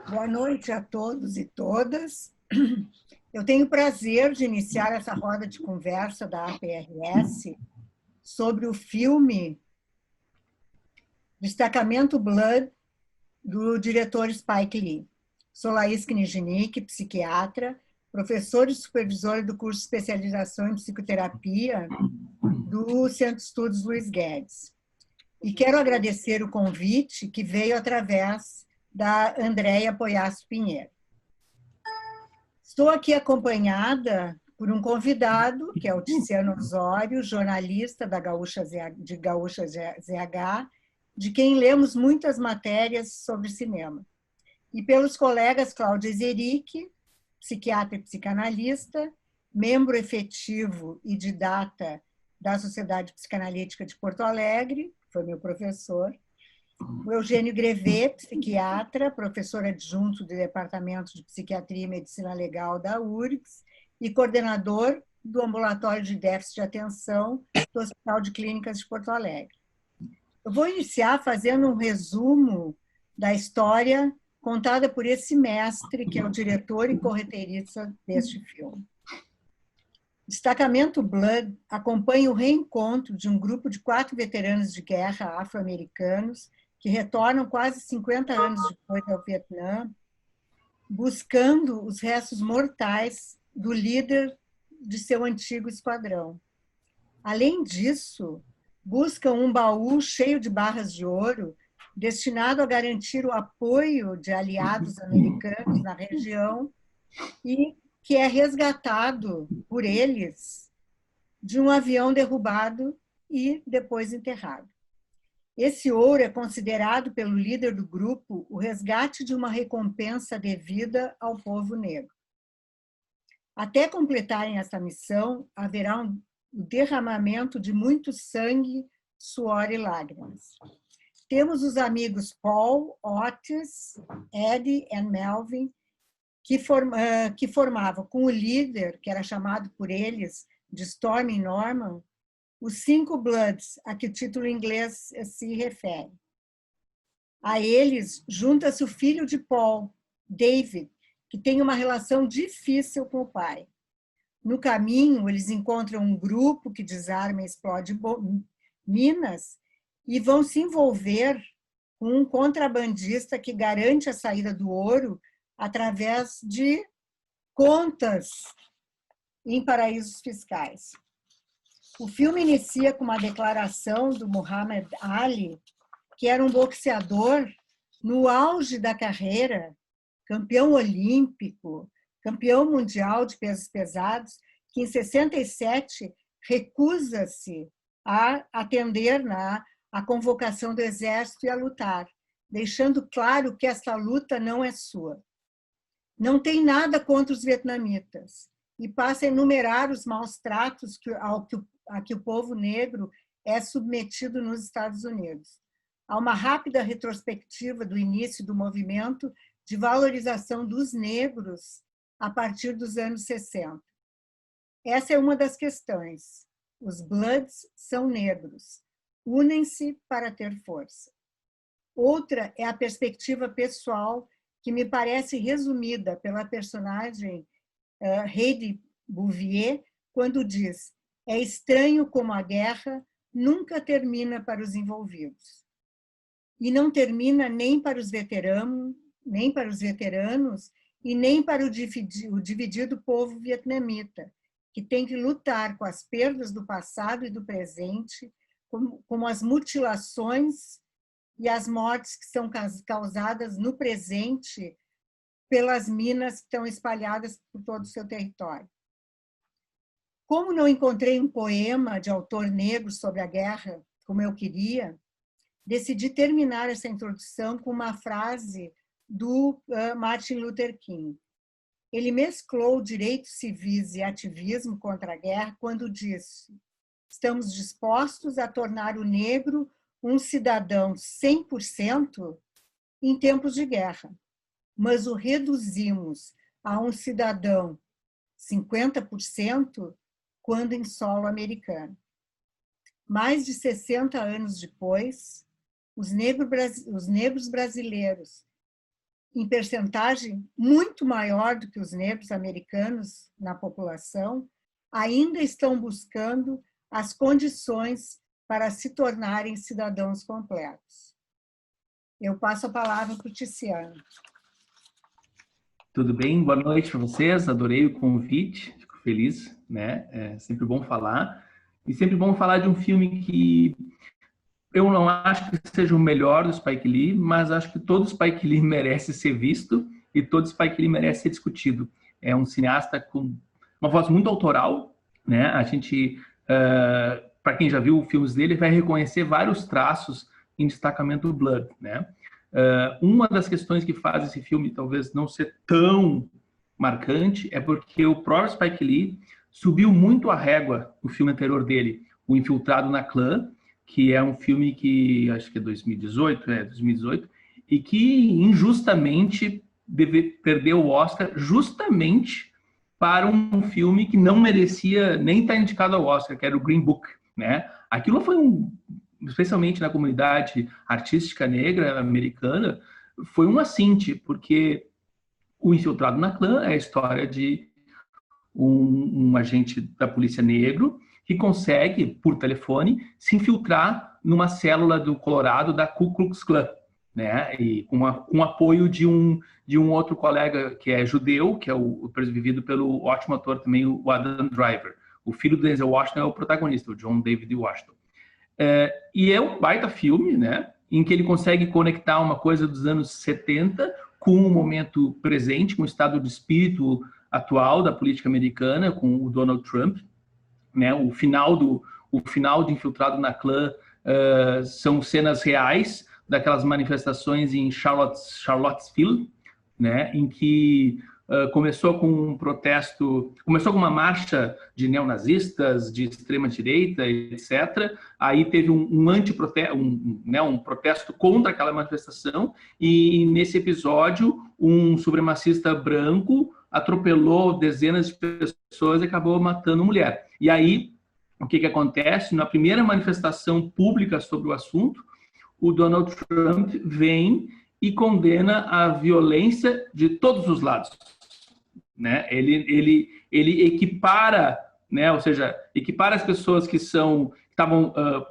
Boa noite a todos e todas. Eu tenho o prazer de iniciar essa roda de conversa da APRS sobre o filme Destacamento Blood, do diretor Spike Lee. Sou Laís Kniznik, psiquiatra, professora e supervisora do curso de especialização em psicoterapia do Centro de Estudos Luiz Guedes. E quero agradecer o convite que veio através da Andréia Poiasso Pinheiro. Estou aqui acompanhada por um convidado, que é o Tiziano Osório, jornalista da de Gaúcha ZH, de quem lemos muitas matérias sobre cinema. E pelos colegas Cláudia Zeric, psiquiatra e psicanalista, membro efetivo e didata da Sociedade Psicanalítica de Porto Alegre, foi meu professor, o Eugênio Grevet, psiquiatra, professor adjunto do Departamento de Psiquiatria e Medicina Legal da URGS e coordenador do Ambulatório de Déficit de Atenção do Hospital de Clínicas de Porto Alegre. Eu vou iniciar fazendo um resumo da história contada por esse mestre, que é o diretor e correteirista deste filme. Destacamento Blood acompanha o reencontro de um grupo de 4 veteranos de guerra afro-americanos que retornam quase 50 anos depois ao Vietnã, buscando os restos mortais do líder de seu antigo esquadrão. Além disso, buscam um baú cheio de barras de ouro, destinado a garantir o apoio de aliados americanos na região e que é resgatado por eles de um avião derrubado e depois enterrado. Esse ouro é considerado pelo líder do grupo o resgate de uma recompensa devida ao povo negro. Até completarem essa missão, haverá um derramamento de muito sangue, suor e lágrimas. Temos os amigos Paul, Otis, Eddie e Melvin, que formavam com o líder, que era chamado por eles de Stormy Norman, os 5 Bloods, a que o título em inglês se refere. A eles junta-se o filho de Paul, David, que tem uma relação difícil com o pai. No caminho, eles encontram um grupo que desarma e explode minas e vão se envolver com um contrabandista que garante a saída do ouro através de contas em paraísos fiscais. O filme inicia com uma declaração do Muhammad Ali, que era um boxeador no auge da carreira, campeão olímpico, campeão mundial de pesos pesados, que em 67 recusa-se a atender a convocação do exército e a lutar, deixando claro que essa luta não é sua. Não tem nada contra os vietnamitas e passa a enumerar os maus tratos a que o povo negro é submetido nos Estados Unidos. Há uma rápida retrospectiva do início do movimento de valorização dos negros a partir dos anos 60. Essa é uma das questões. Os Bloods são negros, unem-se para ter força. Outra é a perspectiva pessoal, que me parece resumida pela personagem Heidi Bouvier, quando diz: é estranho como a guerra nunca termina para os envolvidos. E não termina nem para os veteranos e nem para o dividido povo vietnamita, que tem que lutar com as perdas do passado e do presente, como as mutilações e as mortes que são causadas no presente pelas minas que estão espalhadas por todo o seu território. Como não encontrei um poema de autor negro sobre a guerra, como eu queria, decidi terminar essa introdução com uma frase do Martin Luther King. Ele mesclou direitos civis e ativismo contra a guerra quando disse: estamos dispostos a tornar o negro um cidadão 100% em tempos de guerra, mas o reduzimos a um cidadão 50% quando em solo americano. Mais de 60 anos depois, os negros brasileiros em percentagem muito maior do que os negros americanos na população, ainda estão buscando as condições para se tornarem cidadãos completos. Eu passo a palavra para o Tiziano. Tudo bem? Boa noite para vocês. Adorei o convite, fico feliz, né? É sempre bom falar. E sempre bom falar de um filme que eu não acho que seja o melhor do Spike Lee, mas acho que todo Spike Lee merece ser visto e todo Spike Lee merece ser discutido. É um cineasta com uma voz muito autoral, né? A gente, para quem já viu filmes dele, vai reconhecer vários traços em Destacamento Blood, né? Uma das questões que faz esse filme talvez não ser tão marcante é porque o próprio Spike Lee subiu muito a régua no filme anterior dele, O Infiltrado na Clã, que é um filme que acho que é 2018, e que injustamente perdeu o Oscar justamente para um filme que não merecia nem estar indicado ao Oscar, que era o Green Book, né? Aquilo foi especialmente na comunidade artística negra americana, foi um assinte, porque O Infiltrado na Clã é a história de um agente da polícia negro que consegue, por telefone, se infiltrar numa célula do Colorado da Ku Klux Klan, né? E com apoio de um outro colega que é judeu, que é o vivido pelo ótimo ator também, o Adam Driver. O filho do Denzel Washington é o protagonista, o John David Washington. E é um baita filme, né? Em que ele consegue conectar uma coisa dos anos 70 com o momento presente, com o estado de espírito atual da política americana, com o Donald Trump, né? O final de Infiltrado na Clã são cenas reais daquelas manifestações em Charlottesville, né? Em que começou com um protesto, começou com uma marcha de neonazistas, de extrema-direita, etc. Aí teve um protesto contra aquela manifestação, e nesse episódio um supremacista branco atropelou dezenas de pessoas e acabou matando mulher. E aí, o que acontece? Na primeira manifestação pública sobre o assunto, o Donald Trump vem e condena a violência de todos os lados, né? Ele equipara, né? Ou seja, equipara as pessoas que estavam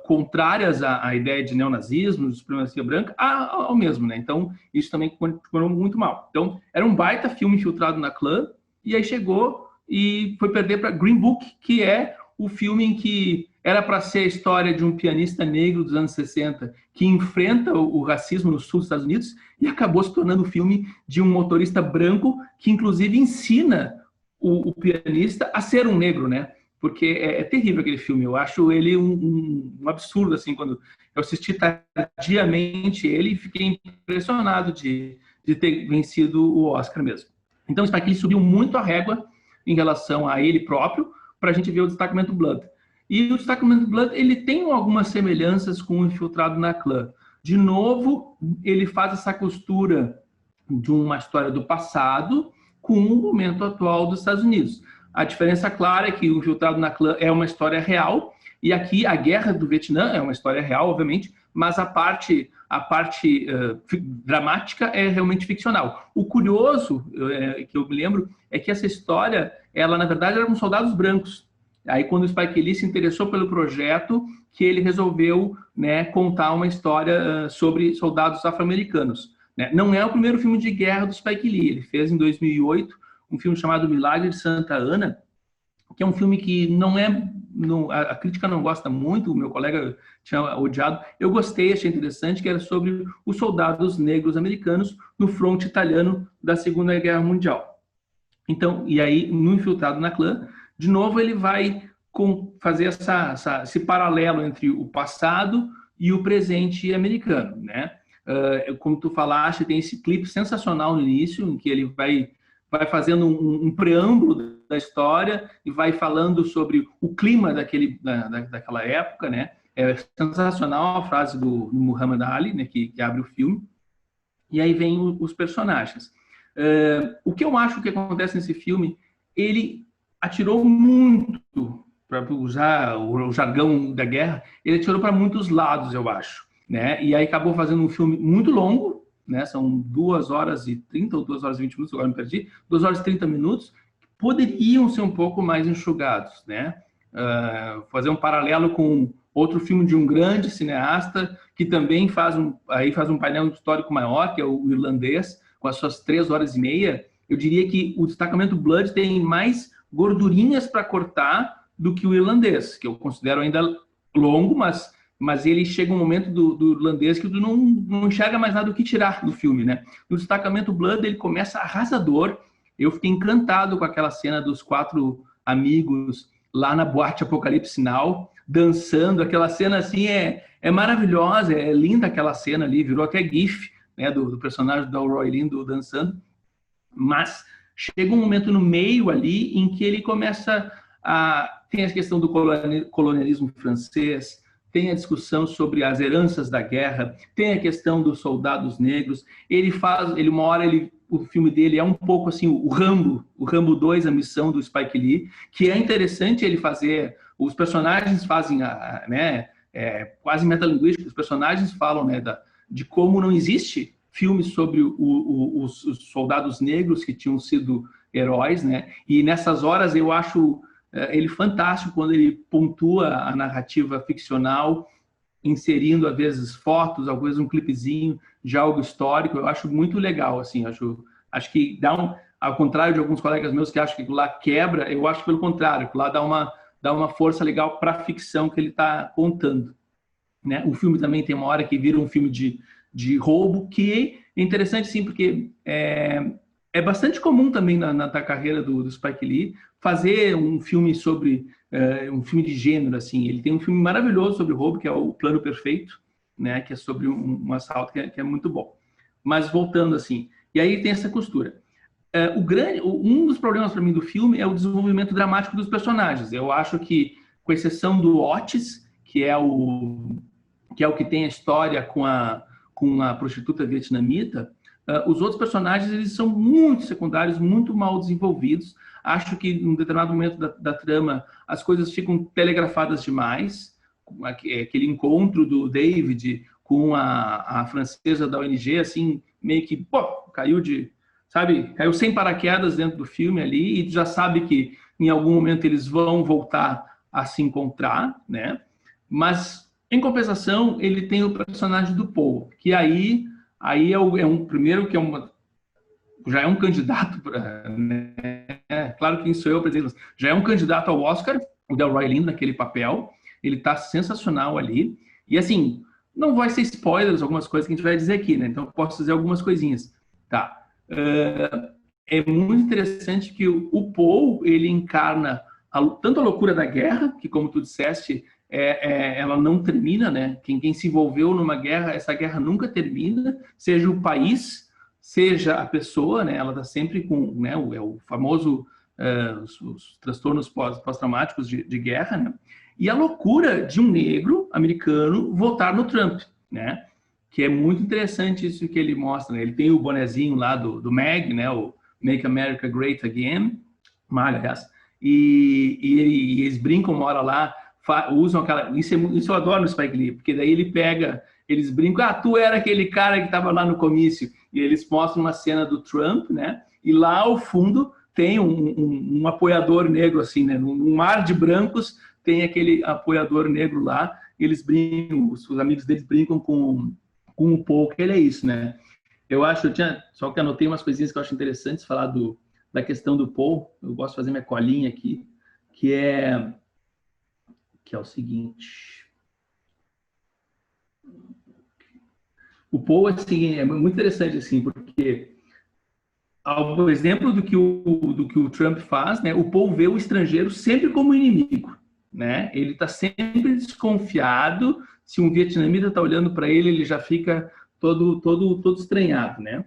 contrárias à ideia de neonazismo, de supremacia branca, ao mesmo, né? Então, isso também ficou muito mal. Então, era um baita filme Infiltrado na Clã, e aí chegou e foi perder para Green Book, que é o filme em que era para ser a história de um pianista negro dos anos 60 que enfrenta o racismo no sul dos Estados Unidos, e acabou se tornando o filme de um motorista branco que, inclusive, ensina o pianista a ser um negro, né? Porque é terrível aquele filme. Eu acho ele um absurdo, assim, quando eu assisti tardiamente ele e fiquei impressionado de ter vencido o Oscar mesmo. Então, o Spike Lee subiu muito a régua em relação a ele próprio, para a gente ver o Destacamento Blood. E o Destacamento Blood, ele tem algumas semelhanças com o Infiltrado na Clã. De novo, ele faz essa costura de uma história do passado com o momento atual dos Estados Unidos. A diferença clara é que o Infiltrado na Clã é uma história real, e aqui a Guerra do Vietnã é uma história real, obviamente, mas a parte dramática é realmente ficcional. O curioso, que eu me lembro, é que essa história, ela na verdade eram soldados brancos. Aí quando o Spike Lee se interessou pelo projeto, que ele resolveu, né, contar uma história sobre soldados afro-americanos. Né? Não é o primeiro filme de guerra do Spike Lee. Ele fez em 2008 um filme chamado Milagre de Santa Ana, que é um filme que a crítica não gosta muito, o meu colega tinha odiado. Eu gostei, achei interessante, que era sobre os soldados negros americanos no fronte italiano da Segunda Guerra Mundial. Então, e aí, no Infiltrado na Clã, de novo ele vai fazer esse paralelo entre o passado e o presente americano, né? Como tu falaste, tem esse clipe sensacional no início, em que ele vai fazendo um preâmbulo da história e vai falando sobre o clima daquela época, né? É sensacional a frase do Muhammad Ali, né, que abre o filme. E aí vem os personagens. O que eu acho que acontece nesse filme, ele atirou muito, para usar o jargão da guerra, ele atirou para muitos lados, eu acho, né? E aí acabou fazendo um filme muito longo, né? São 2h30 ou 2h20 minutos, agora me perdi, 2h30 poderiam ser um pouco mais enxugados, né? Fazer um paralelo com outro filme de um grande cineasta que também faz um painel histórico maior, que é o Irlandês, com as suas 3h30. Eu diria que o Destacamento Blood tem mais gordurinhas para cortar do que o Irlandês, que eu considero ainda longo, mas ele chega um momento do Irlandês que tu não enxerga mais nada do que tirar do filme, né? No Destacamento Blood ele começa arrasador. Eu fiquei encantado com aquela cena dos 4 amigos lá na boate Apocalipse Now, dançando. Aquela cena assim é maravilhosa, é linda aquela cena ali, virou até gif, né, do personagem do Roy Lindo dançando. Mas chega um momento no meio ali em que ele começa tem a questão do colonialismo francês, tem a discussão sobre as heranças da guerra, tem a questão dos soldados negros. O filme dele é um pouco assim o Rambo 2, a missão do Spike Lee, que é interessante ele fazer. Os personagens fazem, né, quase metalinguístico. Os personagens falam, né, de como não existe filmes sobre os soldados negros que tinham sido heróis, né? E nessas horas eu acho ele fantástico quando ele pontua a narrativa ficcional, inserindo às vezes fotos, às vezes um clipezinho de algo histórico. Eu acho muito legal, assim. Acho que ao contrário de alguns colegas meus que acham que lá quebra, eu acho pelo contrário, que lá dá uma força legal para a ficção que ele está contando, né? O filme também tem uma hora que vira um filme de roubo, que é interessante, sim, porque é bastante comum também na carreira do Spike Lee fazer um filme sobre um filme de gênero, assim. Ele tem um filme maravilhoso sobre roubo, que é o Plano Perfeito, né? Que é sobre um assalto que é muito bom. Mas voltando assim, e aí tem essa costura. Um dos problemas para mim do filme é o desenvolvimento dramático dos personagens. Eu acho que, com exceção do Otis, que é o que tem a história com a prostituta vietnamita, os outros personagens eles são muito secundários, muito mal desenvolvidos. Acho que em um determinado momento da trama as coisas ficam telegrafadas demais. Aquele encontro do David com a francesa da ONG, assim, meio que caiu sem paraquedas dentro do filme ali, e já sabe que em algum momento eles vão voltar a se encontrar, né? Mas, em compensação, ele tem o personagem do Paul, que aí primeiro que já é um candidato né? Claro que quem sou eu, presidente, já é um candidato ao Oscar, o Delroy Lindo naquele papel. Ele está sensacional ali. E assim, não vai ser spoilers algumas coisas que a gente vai dizer aqui, né? Então eu posso dizer algumas coisinhas, tá? É muito interessante que o Paul, ele encarna tanto a loucura da guerra, que como tu disseste, ela não termina, né? Quem se envolveu numa guerra, essa guerra nunca termina, seja o país, seja a pessoa, né? Ela está sempre com, né, o famoso os transtornos pós-traumáticos de guerra, né? E a loucura de um negro americano votar no Trump, né? Que é muito interessante isso que ele mostra, né? Ele tem o bonezinho lá do MAG, né? O Make America Great Again, MAG, aliás, e eles brincam uma hora lá, usam aquela... Isso eu adoro no Spike Lee, porque daí eles brincam, tu era aquele cara que estava lá no comício, e eles mostram uma cena do Trump, né? E lá ao fundo tem um apoiador negro, assim, né? Num mar de brancos tem aquele apoiador negro lá, e eles brincam, os amigos deles brincam com o Paul, que ele é isso, né? Só que anotei umas coisinhas que eu acho interessantes falar da questão do Paul. Eu gosto de fazer minha colinha aqui, que é o seguinte. O Paul, assim, é muito interessante, assim, porque ao exemplo do que o Trump faz, né? O Paul vê o estrangeiro sempre como inimigo, né? Ele está sempre desconfiado. Se um vietnamita está olhando para ele, ele já fica todo estranhado, né?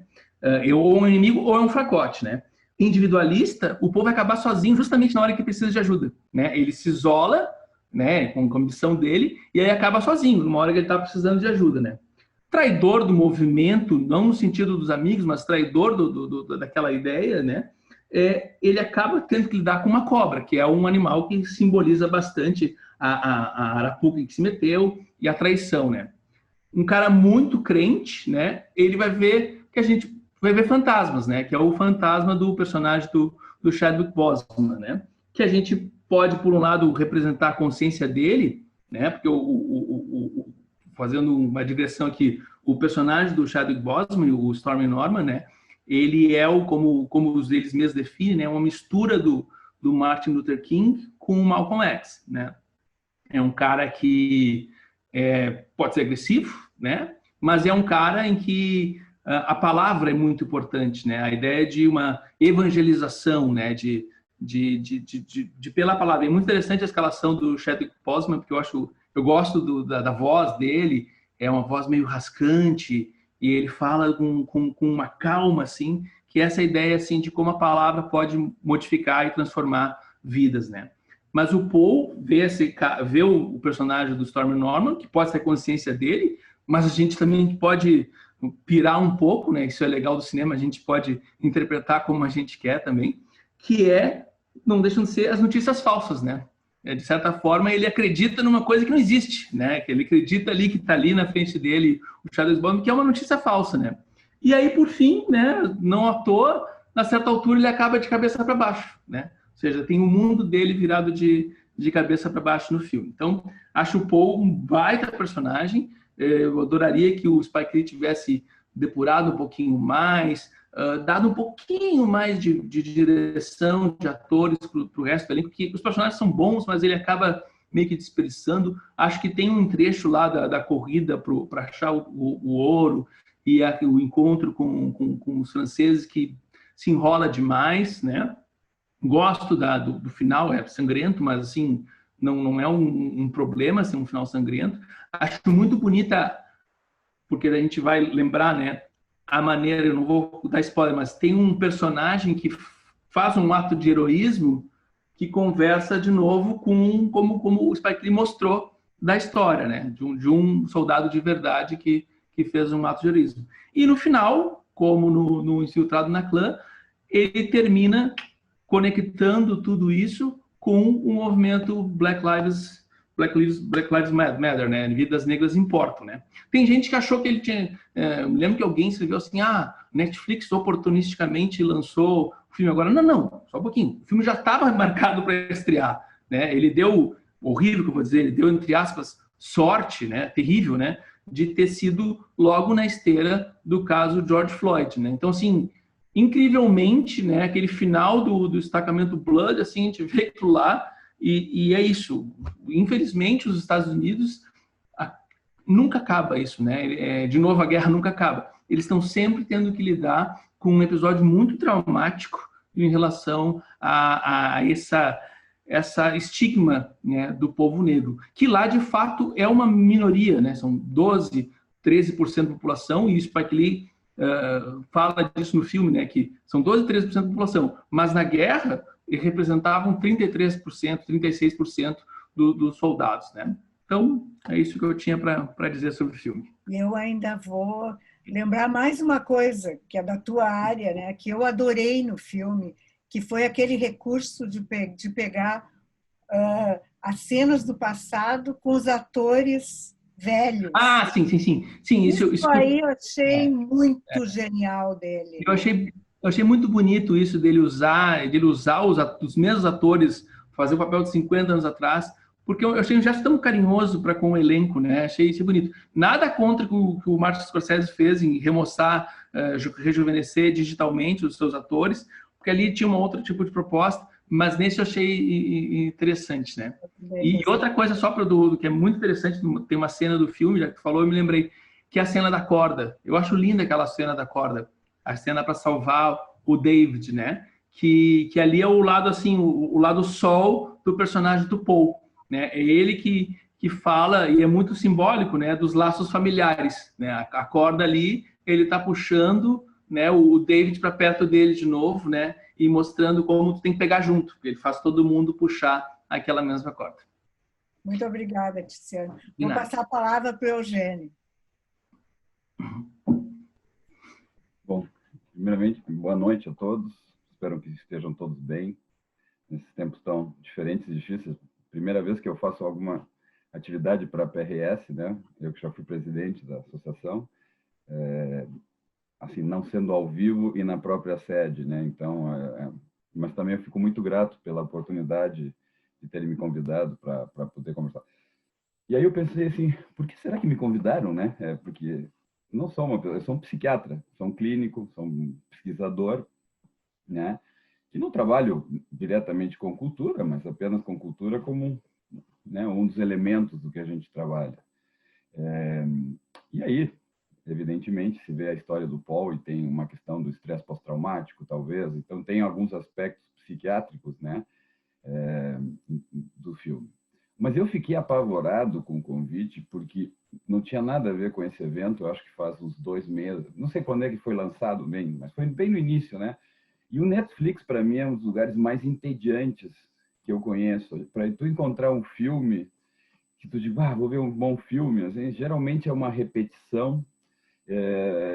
Ou um inimigo ou é um fracote, né? Individualista, o povo vai acabar sozinho justamente na hora que precisa de ajuda, né? Ele se isola, né, com a missão dele, e aí acaba sozinho, numa hora que ele está precisando de ajuda, né? Traidor do movimento, não no sentido dos amigos, mas traidor daquela ideia, né? Ele acaba tendo que lidar com uma cobra, que é um animal que simboliza bastante a arapuca que se meteu e a traição, né? um cara muito crente, né? Ele vai ver que a gente vai ver fantasmas, né? Que é o fantasma do personagem do Chadwick Boseman, né? Que a gente pode, por um lado, representar a consciência dele, né? Porque fazendo uma digressão aqui, o personagem do Chadwick Boseman, o Stormy Norman, né? Ele é como eles mesmos definem, né? Uma mistura do Martin Luther King com o Malcolm X, né? É um cara que pode ser agressivo, né? Mas é um cara em que a palavra é muito importante, né? A ideia de uma evangelização, né? De pela palavra. É muito interessante a escalação do Chadwick Boseman, porque eu gosto da voz dele. É uma voz meio rascante e ele fala com uma calma, assim, que é essa ideia assim de como a palavra pode modificar e transformar vidas, né? Mas o Paul vê o personagem do Stormy Norman, que pode ser a consciência dele, mas a gente também pode pirar um pouco, né? Isso é legal do cinema, a gente pode interpretar como a gente quer também, que não deixam de ser as notícias falsas, né? De certa forma, ele acredita numa coisa que não existe, né? Que ele acredita ali, que está ali na frente dele, o Chadwick Boseman, que é uma notícia falsa, né? E aí, por fim, né? Não à toa, a certa altura ele acaba de cabeça para baixo, né? Ou seja, tem o mundo dele virado de cabeça para baixo no filme. Então, acho o Paul um baita personagem. Eu adoraria que o Spike Lee tivesse depurado um pouquinho mais, dado um pouquinho mais de direção de atores para o resto do elenco, porque os personagens são bons, mas ele acaba meio que dispersando. Acho que tem um trecho lá da corrida para achar o ouro e o encontro com os franceses que se enrola demais, né? Gosto do final, é sangrento, mas assim, não é um problema ser um final sangrento. Acho muito bonita, porque a gente vai lembrar, né? A maneira, eu não vou dar spoiler, mas tem um personagem que faz um ato de heroísmo que conversa de novo como o Spike Lee mostrou da história, né? De um soldado de verdade que fez um ato de heroísmo. E no final, como no Infiltrado na Clã, ele termina conectando tudo isso com o movimento Black Lives Matter, né? Vidas negras importam, né? Tem gente que achou que ele tinha... me lembro que alguém escreveu assim, Netflix oportunisticamente lançou o filme agora. Não, só um pouquinho. O filme já estava marcado para estrear, né? Ele deu, horrível que eu vou dizer, ele deu, entre aspas, sorte, né? Terrível, né? De ter sido logo na esteira do caso George Floyd, né? Então, assim, incrivelmente, né, aquele final do destacamento Blood, assim, a gente vê aquilo lá e é isso. Infelizmente, os Estados Unidos nunca acaba isso, né? De novo, a guerra nunca acaba. Eles estão sempre tendo que lidar com um episódio muito traumático em relação a essa estigma, né, do povo negro, que lá, de fato, é uma minoria, né? São 12, 13% da população, e o Spike Lee fala disso no filme, né, que são 12, 13% da população, mas na guerra eles representavam 33%, 36% dos soldados, né? Então, é isso que eu tinha para dizer sobre o filme. Eu ainda vou lembrar mais uma coisa, que é da tua área, né, que eu adorei no filme, que foi aquele recurso de pegar as cenas do passado com os atores velhos. Sim. Isso aí eu achei muito genial dele. Eu achei muito bonito isso dele usar os mesmos atores, fazer o papel de 50 anos atrás, porque eu achei um gesto tão carinhoso para com o elenco, né? Achei isso bonito. Nada contra o que o Martin Scorsese fez em remoçar, rejuvenescer digitalmente os seus atores, porque ali tinha um outro tipo de proposta, mas nesse eu achei interessante, né? E outra coisa só que é muito interessante, tem uma cena do filme, já que tu falou, eu me lembrei, que é a cena da corda. Eu acho linda aquela cena da corda, a cena para salvar o David, né? Que ali é o lado assim, o lado sol do personagem do Paul, né? É ele que fala, e é muito simbólico, né, dos laços familiares, né? A corda ali, ele está puxando, né, o David para perto dele de novo, né? E mostrando como tu tem que pegar junto, porque ele faz todo mundo puxar aquela mesma corda. Muito obrigada, Tiziano. Vou passar a palavra para o Eugênio. Bom, primeiramente, boa noite a todos. Espero que estejam todos bem nesses tempos tão diferentes e difíceis. Primeira vez que eu faço alguma atividade para a PRS, né? Eu que já fui presidente da associação, assim, não sendo ao vivo e na própria sede, né? Então, mas também eu fico muito grato pela oportunidade de terem me convidado para poder conversar. E aí eu pensei assim, por que será que me convidaram, né? Porque não sou eu sou um psiquiatra, sou um clínico, sou um pesquisador, né? Que não trabalho diretamente com cultura, mas apenas com cultura como, né, um dos elementos do que a gente trabalha. E aí, evidentemente, se vê a história do Paul e tem uma questão do estresse pós-traumático, talvez, então tem alguns aspectos psiquiátricos, né, do filme. Mas eu fiquei apavorado com o convite, porque não tinha nada a ver com esse evento, eu acho que faz uns 2 meses, não sei quando é que foi lançado bem, mas foi bem no início, né? E o Netflix, para mim, é um dos lugares mais entediantes que eu conheço. Para tu encontrar um filme que tu diz, vou ver um bom filme, assim, geralmente é uma repetição,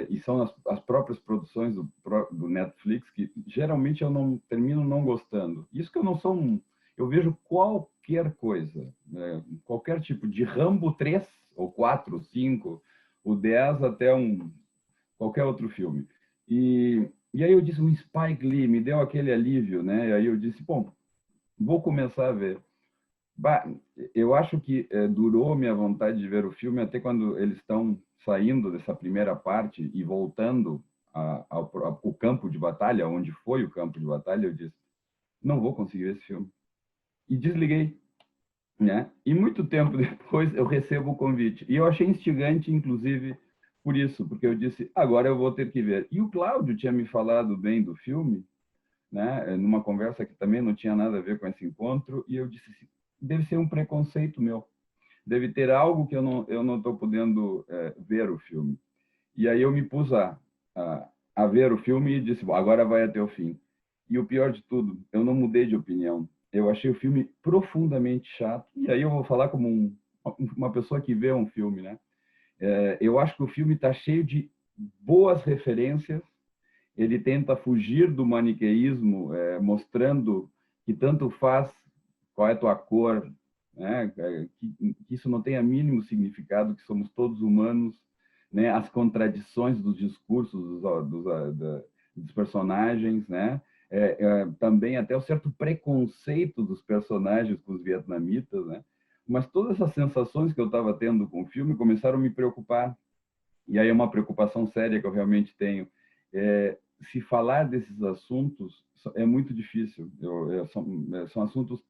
e são as próprias produções do Netflix que geralmente eu não termino não gostando. Isso que eu não sou eu vejo qualquer coisa, né? Qualquer tipo de Rambo 3 ou 4, 5, o 10 até qualquer outro filme. E aí eu disse, o Spike Lee me deu aquele alívio, né? E aí eu disse, bom, vou começar a ver. Eu acho que durou minha vontade de ver o filme até quando eles estão saindo dessa primeira parte e voltando ao campo de batalha, onde foi o campo de batalha, eu disse, não vou conseguir esse filme. E desliguei, né? E muito tempo depois eu recebo o convite. E eu achei instigante, inclusive, por isso, porque eu disse, agora eu vou ter que ver. E o Cláudio tinha me falado bem do filme, né? Numa conversa que também não tinha nada a ver com esse encontro, e eu disse assim, deve ser um preconceito meu. Deve ter algo que eu não estou podendo ver o filme. E aí eu me pus a ver o filme e disse, bom, agora vai até o fim. E o pior de tudo, eu não mudei de opinião. Eu achei o filme profundamente chato. E aí eu vou falar como uma pessoa que vê um filme, né? Eu acho que o filme está cheio de boas referências. Ele tenta fugir do maniqueísmo, mostrando que tanto faz qual é a tua cor, né? Que isso não tem a mínimo significado, que somos todos humanos, né? As contradições dos discursos dos personagens, né? Também até o certo preconceito dos personagens com os vietnamitas, né? Mas todas essas sensações que eu estava tendo com o filme começaram a me preocupar. E aí é uma preocupação séria que eu realmente tenho. Se falar desses assuntos é muito difícil. São assuntos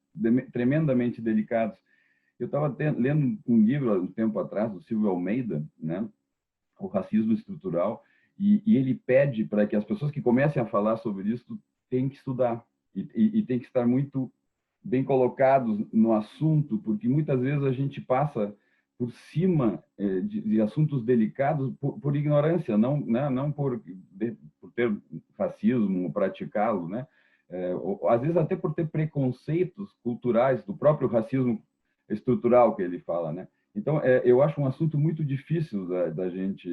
tremendamente delicados. Eu estava lendo um livro há um tempo atrás do Silvio Almeida, né, O Racismo Estrutural, e ele pede para que as pessoas que comecem a falar sobre isso têm que estudar e têm que estar muito bem colocados no assunto, porque muitas vezes a gente passa por cima de assuntos delicados por ignorância, não, né, não por ter racismo, praticá-lo, né? Ou, às vezes até por ter preconceitos culturais do próprio racismo estrutural que ele fala, né? Então, eu acho um assunto muito difícil da gente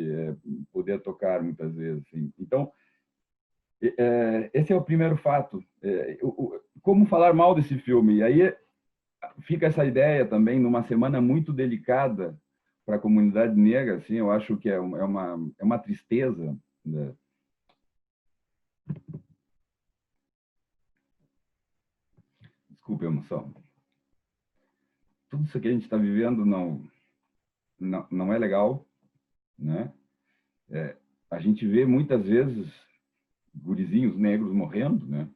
poder tocar muitas vezes. Assim. Então, esse é o primeiro fato. Como falar mal desse filme? E aí fica essa ideia também, numa semana muito delicada para a comunidade negra, assim, eu acho que é uma tristeza. Né? Desculpe a emoção. Tudo isso que a gente está vivendo não é legal, né? A gente vê muitas vezes gurizinhos negros morrendo, né?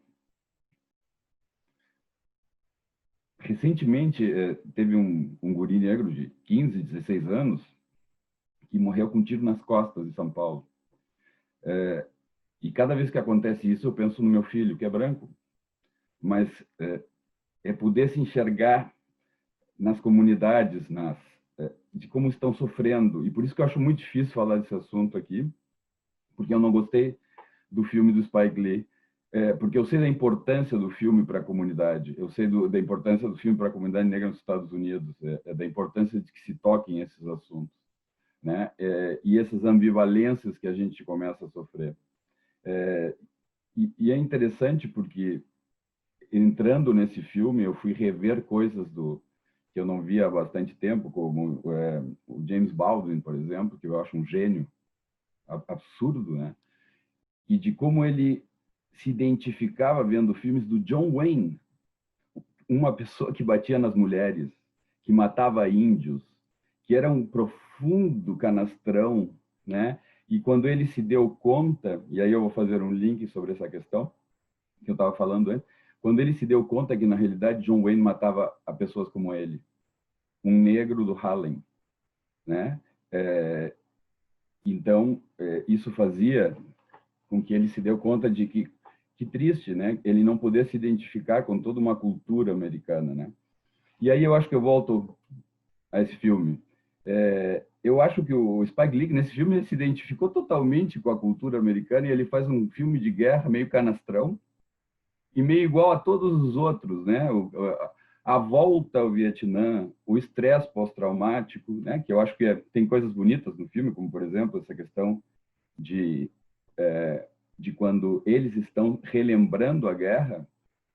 Recentemente, teve um guri negro de 15, 16 anos que morreu com um tiro nas costas em São Paulo. E cada vez que acontece isso, eu penso no meu filho, que é branco. Mas é poder se enxergar nas comunidades, de como estão sofrendo. E por isso que eu acho muito difícil falar desse assunto aqui, porque eu não gostei do filme do Spike Lee, porque eu sei da importância do filme para a comunidade, eu sei da importância do filme para a comunidade negra nos Estados Unidos, da importância de que se toquem esses assuntos, né? E essas ambivalências que a gente começa a sofrer. E é interessante porque, entrando nesse filme, eu fui rever coisas que eu não via há bastante tempo, como o James Baldwin, por exemplo, que eu acho um gênio absurdo, né? E de como ele se identificava vendo filmes do John Wayne, uma pessoa que batia nas mulheres, que matava índios, que era um profundo canastrão, né? E quando ele se deu conta, e aí eu vou fazer um link sobre essa questão que eu estava falando antes, quando ele se deu conta que na realidade John Wayne matava a pessoas como ele, um negro do Harlem, né? Então isso fazia com que ele se deu conta de que triste, né? Ele não poder se identificar com toda uma cultura americana, né? E aí eu acho que eu volto a esse filme. Eu acho que o Spike Lee, nesse filme, ele se identificou totalmente com a cultura americana e ele faz um filme de guerra meio canastrão e meio igual a todos os outros, né? A volta ao Vietnã, o estresse pós-traumático, né? Que eu acho que tem coisas bonitas no filme, como, por exemplo, essa questão de quando eles estão relembrando a guerra,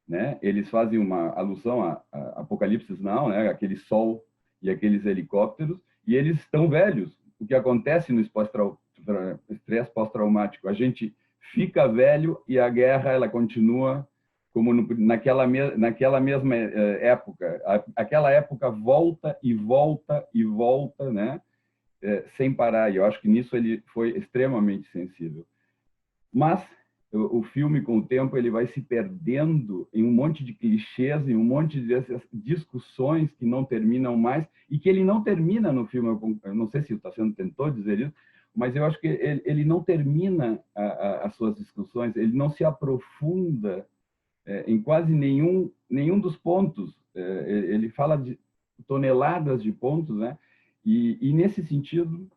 né? Eles fazem uma alusão a Apocalipse Now, né? Aquele sol e aqueles helicópteros, e eles estão velhos. O que acontece no estresse pós-traumático? A gente fica velho e a guerra ela continua como naquela mesma época. Aquela época volta e volta e volta, né? Sem parar. E eu acho que nisso ele foi extremamente sensível. Mas o filme, com o tempo, ele vai se perdendo em um monte de clichês, em um monte dessas discussões que não terminam mais, e que ele não termina no filme. Eu não sei se o Tassiano tentou dizer isso, mas eu acho que ele não termina as suas discussões, ele não se aprofunda em quase nenhum dos pontos. Ele fala de toneladas de pontos, né? E nesse sentido,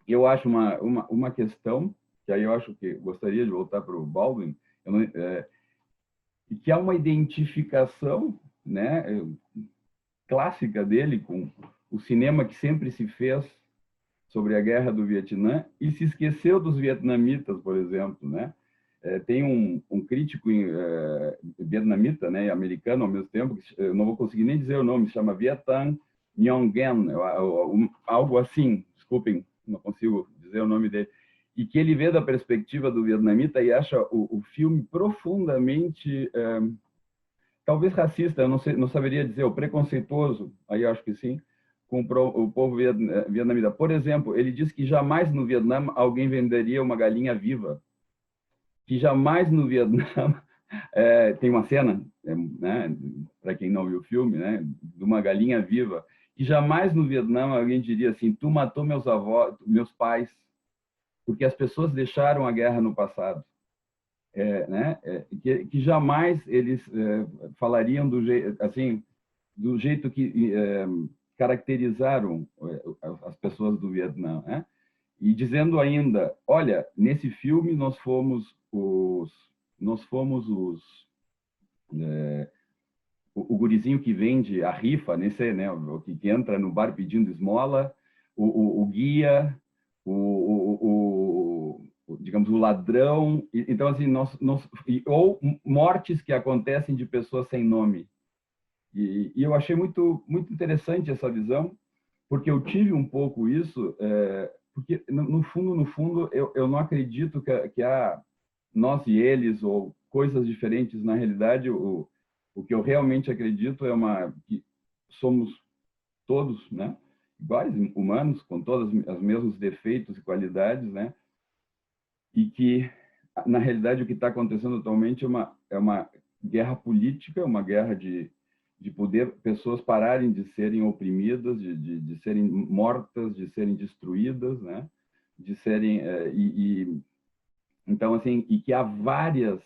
eu acho uma questão que aí eu acho que gostaria de voltar para o Baldwin, que há uma identificação, né, clássica dele com o cinema que sempre se fez sobre a guerra do Vietnã e se esqueceu dos vietnamitas, por exemplo, né? Tem um crítico vietnamita, né, americano ao mesmo tempo, que eu não vou conseguir nem dizer o nome, se chama Viet Thanh Nguyen Nguyen, algo assim, desculpem, não consigo dizer o nome dele, e que ele vê da perspectiva do vietnamita e acha o filme profundamente, talvez racista, eu não saberia dizer, o preconceituoso, aí eu acho que sim, com o povo vietnamita. Por exemplo, ele diz que jamais no Vietnã alguém venderia uma galinha viva, que jamais no Vietnã tem uma cena, né, para quem não viu o filme, né, de uma galinha viva, que jamais no Vietnã alguém diria assim, tu matou meus avós, meus pais, porque as pessoas deixaram a guerra no passado, né? Que jamais eles falariam do jeito que caracterizaram as pessoas do Vietnã, né? E dizendo ainda, olha, nesse filme nós fomos o gurizinho que vende a rifa, nesse, né? O que entra no bar pedindo esmola, o guia, digamos, o ladrão. Então, assim, ou mortes que acontecem de pessoas sem nome. E eu achei muito, muito interessante essa visão, porque eu tive um pouco isso, porque, no fundo, eu não acredito que há nós e eles, ou coisas diferentes. Na realidade, o que eu realmente acredito que somos todos, né, iguais, humanos, com todos os mesmos defeitos e qualidades, né? E que, na realidade, o que está acontecendo atualmente é uma guerra política, uma guerra de poder, pessoas pararem de serem oprimidas, de serem mortas, de serem destruídas, né? De serem então, assim, e que há várias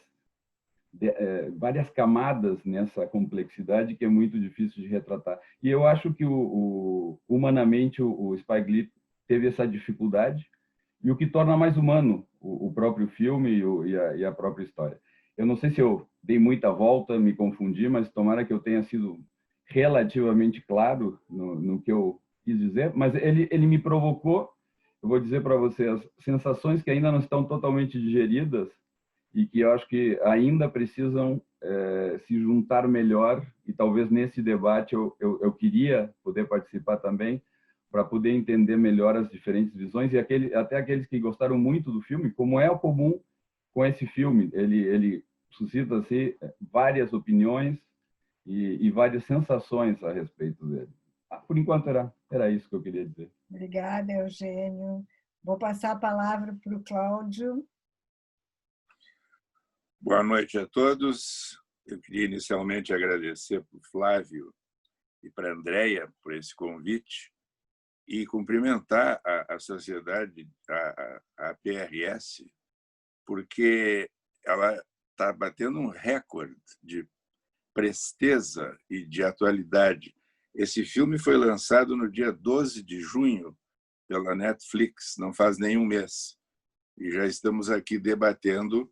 camadas nessa complexidade que é muito difícil de retratar. E eu acho que humanamente o Spike Lee teve essa dificuldade, e o que torna mais humano o próprio filme e a própria história. Eu não sei se eu dei muita volta, me confundi, mas tomara que eu tenha sido relativamente claro no que eu quis dizer, mas ele me provocou, eu vou dizer para vocês, sensações que ainda não estão totalmente digeridas, e que eu acho que ainda precisam se juntar melhor, e talvez nesse debate eu queria poder participar também, para poder entender melhor as diferentes visões, e até aqueles que gostaram muito do filme, como é o comum com esse filme. Ele suscita assim, várias opiniões e várias sensações a respeito dele. Por enquanto era isso que eu queria dizer. Obrigada, Eugênio. Vou passar a palavra para o Cláudio. Boa noite a todos. Eu queria inicialmente agradecer para o Flávio e para a Andréia por esse convite e cumprimentar a sociedade, a PRS, porque ela está batendo um recorde de presteza e de atualidade. Esse filme foi lançado no dia 12 de junho pela Netflix, não faz nenhum mês, e já estamos aqui debatendo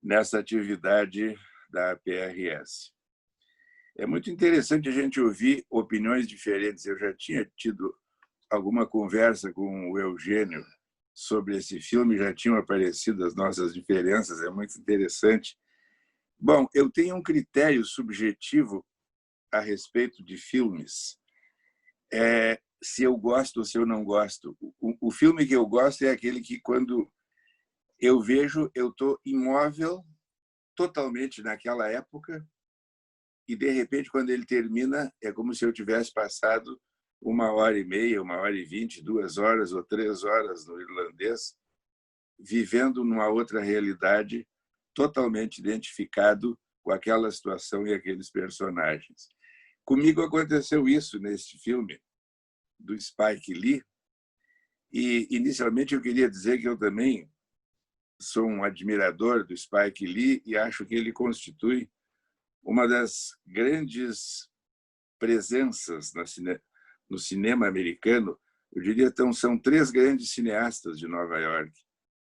nessa atividade da PRS. É muito interessante a gente ouvir opiniões diferentes. Eu já tinha tido alguma conversa com o Eugênio sobre esse filme, já tinham aparecido as nossas diferenças, é muito interessante. Bom, eu tenho um critério subjetivo a respeito de filmes. Se eu gosto ou se eu não gosto. O filme que eu gosto é aquele que, quando eu vejo, eu estou imóvel totalmente naquela época e, de repente, quando ele termina, é como se eu tivesse passado 1h30, 1h20, 2 horas ou 3 horas no irlandês, vivendo numa outra realidade, totalmente identificado com aquela situação e aqueles personagens. Comigo aconteceu isso neste filme do Spike Lee, e inicialmente eu queria dizer que eu também sou um admirador do Spike Lee e acho que ele constitui uma das grandes presenças no cinema americano. Eu diria, então, são 3 grandes cineastas de Nova York: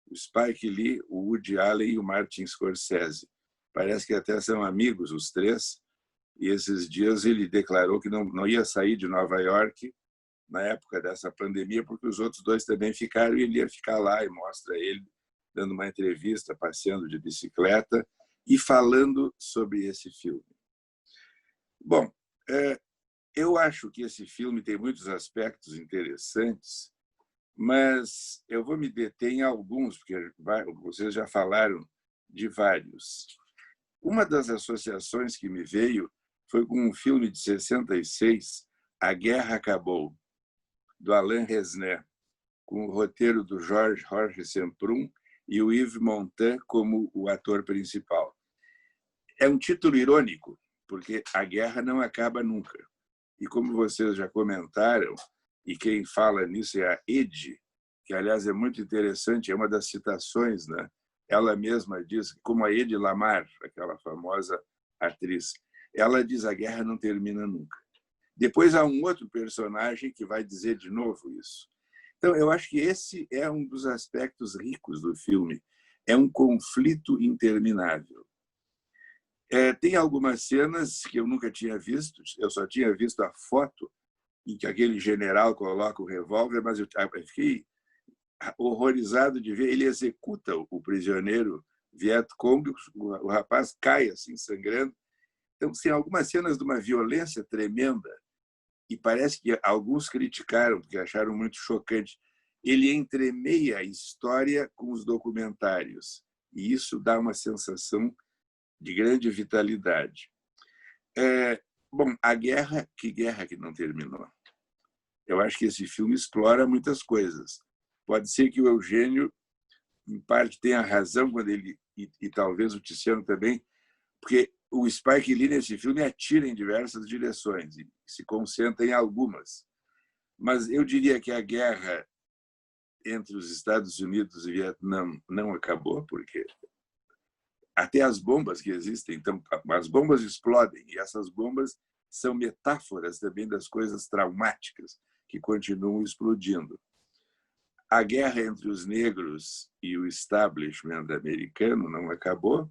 o Spike Lee, o Woody Allen e o Martin Scorsese. Parece que até são amigos os 3, e esses dias ele declarou que não ia sair de Nova York na época dessa pandemia, porque os outros 2 também ficaram, e ele ia ficar lá, e mostra ele dando uma entrevista, passeando de bicicleta e falando sobre esse filme. Bom, eu acho que esse filme tem muitos aspectos interessantes, mas eu vou me deter em alguns, porque vocês já falaram de vários. Uma das associações que me veio foi com um filme de 66, A Guerra Acabou, do Alain Resnais, com o roteiro do Jorge Semprún e o Yves Montand como o ator principal. É um título irônico, porque a guerra não acaba nunca. E como vocês já comentaram, e quem fala nisso é a Edi, que, aliás, é muito interessante, é uma das citações, né? Ela mesma diz, como a Hedy Lamarr, aquela famosa atriz, ela diz: a guerra não termina nunca. Depois há um outro personagem que vai dizer de novo isso. Então, eu acho que esse é um dos aspectos ricos do filme. É um conflito interminável. Tem algumas cenas que eu nunca tinha visto, eu só tinha visto a foto em que aquele general coloca o revólver, mas eu fiquei horrorizado de ver. Ele executa o prisioneiro Viet Cong, o rapaz cai assim, sangrando. Então, tem algumas cenas de uma violência tremenda, e parece que alguns criticaram, porque acharam muito chocante. Ele entremeia a história com os documentários, e isso dá uma sensação de grande vitalidade. Bom, a guerra que não terminou. Eu acho que esse filme explora muitas coisas. Pode ser que o Eugênio, em parte, tenha razão quando ele, e talvez o Tiziano também, porque o Spike Lee nesse filme atira em diversas direções e se concentra em algumas. Mas eu diria que a guerra entre os Estados Unidos e Vietnã não acabou, porque até as bombas que existem, então, as bombas explodem, e essas bombas são metáforas também das coisas traumáticas que continuam explodindo. A guerra entre os negros e o establishment americano não acabou.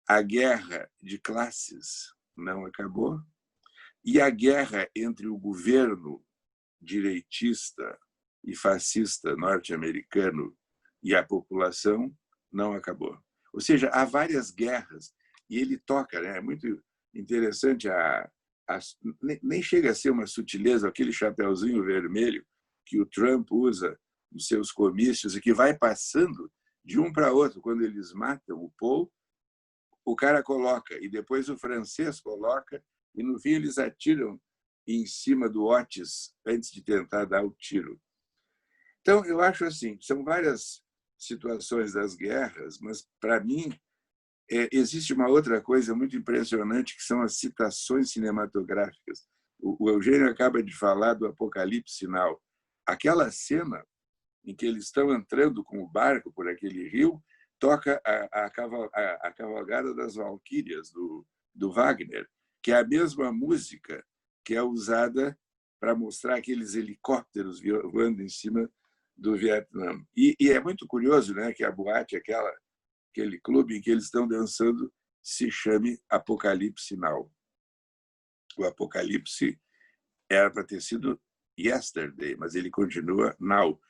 A guerra de classes não acabou. E a guerra entre o governo direitista e fascista norte-americano e a população não acabou. Ou seja, há várias guerras e ele toca, né? É muito interessante, nem chega a ser uma sutileza, aquele chapeuzinho vermelho que o Trump usa nos seus comícios e que vai passando de um para outro. Quando eles matam o Paul, o cara coloca, e depois o francês coloca, e no fim eles atiram em cima do Otis antes de tentar dar o tiro. Então, eu acho assim, são várias situações das guerras, mas, para mim, existe uma outra coisa muito impressionante, que são as citações cinematográficas. O Eugênio acaba de falar do Apocalipse Sinal. Aquela cena em que eles estão entrando com o barco por aquele rio, toca a Cavalgada das Valquírias, do Wagner, que é a mesma música que é usada para mostrar aqueles helicópteros voando em cima do Vietnã. E é muito curioso, né, que a boate, aquele clube em que eles estão dançando, se chame Apocalipse Now. O Apocalipse era para ter sido yesterday, mas ele continua now.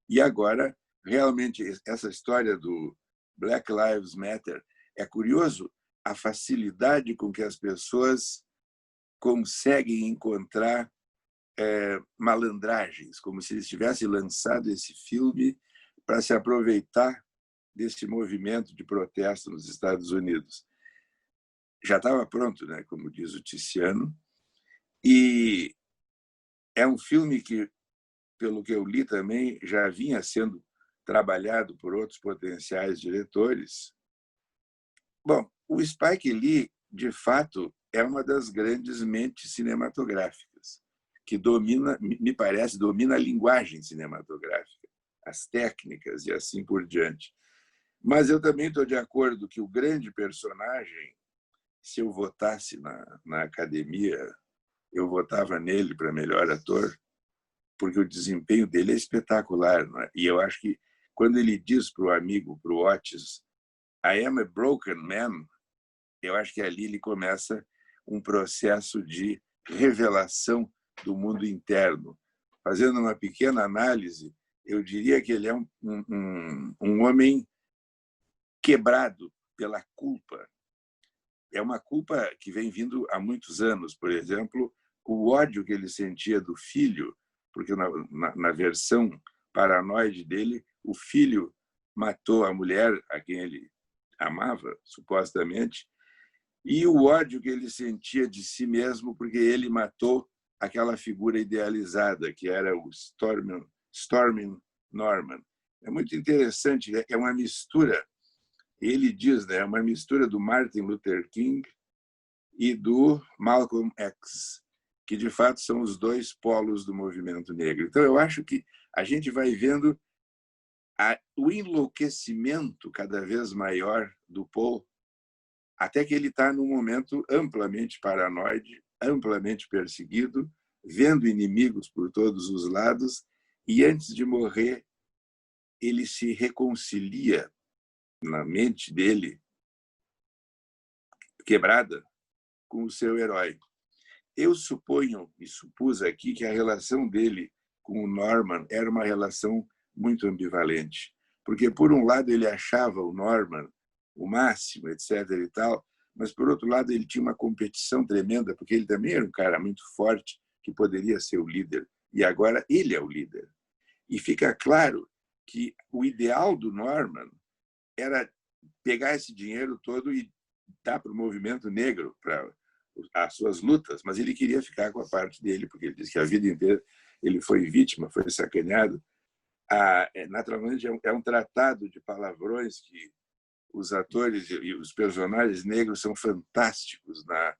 E agora, realmente, essa história do Black Lives Matter, é curioso a facilidade com que as pessoas conseguem encontrar malandragens, como se eles tivessem lançado esse filme para se aproveitar desse movimento de protesto nos Estados Unidos. Já estava pronto, né, como diz o Tiziano, e é um filme que, pelo que eu li também, já vinha sendo trabalhado por outros potenciais diretores. Bom, o Spike Lee, de fato, é uma das grandes mentes cinematográficas, que domina, me parece, domina a linguagem cinematográfica, as técnicas e assim por diante. Mas eu também estou de acordo que o grande personagem, se eu votasse na academia, eu votava nele para melhor ator, porque o desempenho dele é espetacular. Não é? E eu acho que quando ele diz para o amigo, para o Otis, I am a broken man, eu acho que ali ele começa um processo de revelação do mundo interno. Fazendo uma pequena análise, eu diria que ele é um homem quebrado pela culpa. É uma culpa que vem vindo há muitos anos. Por exemplo, o ódio que ele sentia do filho, porque na versão paranoide dele, o filho matou a mulher a quem ele amava, supostamente, e o ódio que ele sentia de si mesmo porque ele matou aquela figura idealizada, que era o Stormin Norman. É muito interessante, é uma mistura, ele diz, né, é uma mistura do Martin Luther King e do Malcolm X, que de fato são os dois polos do movimento negro. Então, eu acho que a gente vai vendo o enlouquecimento cada vez maior do Paul, até que ele está num momento amplamente paranoide, amplamente perseguido, vendo inimigos por todos os lados, e antes de morrer, ele se reconcilia na mente dele, quebrada, com o seu herói. Eu suponho e supus aqui que a relação dele com o Norman era uma relação muito ambivalente, porque por um lado ele achava o Norman o máximo, etc. e tal, mas por outro lado ele tinha uma competição tremenda, porque ele também era um cara muito forte que poderia ser o líder, e agora ele é o líder. E fica claro que o ideal do Norman era pegar esse dinheiro todo e dar para o movimento negro, para as suas lutas, mas ele queria ficar com a parte dele, porque ele disse que a vida inteira ele foi vítima, foi sacaneado. Naturalmente, é um tratado de palavrões que os atores e os personagens negros são fantásticos na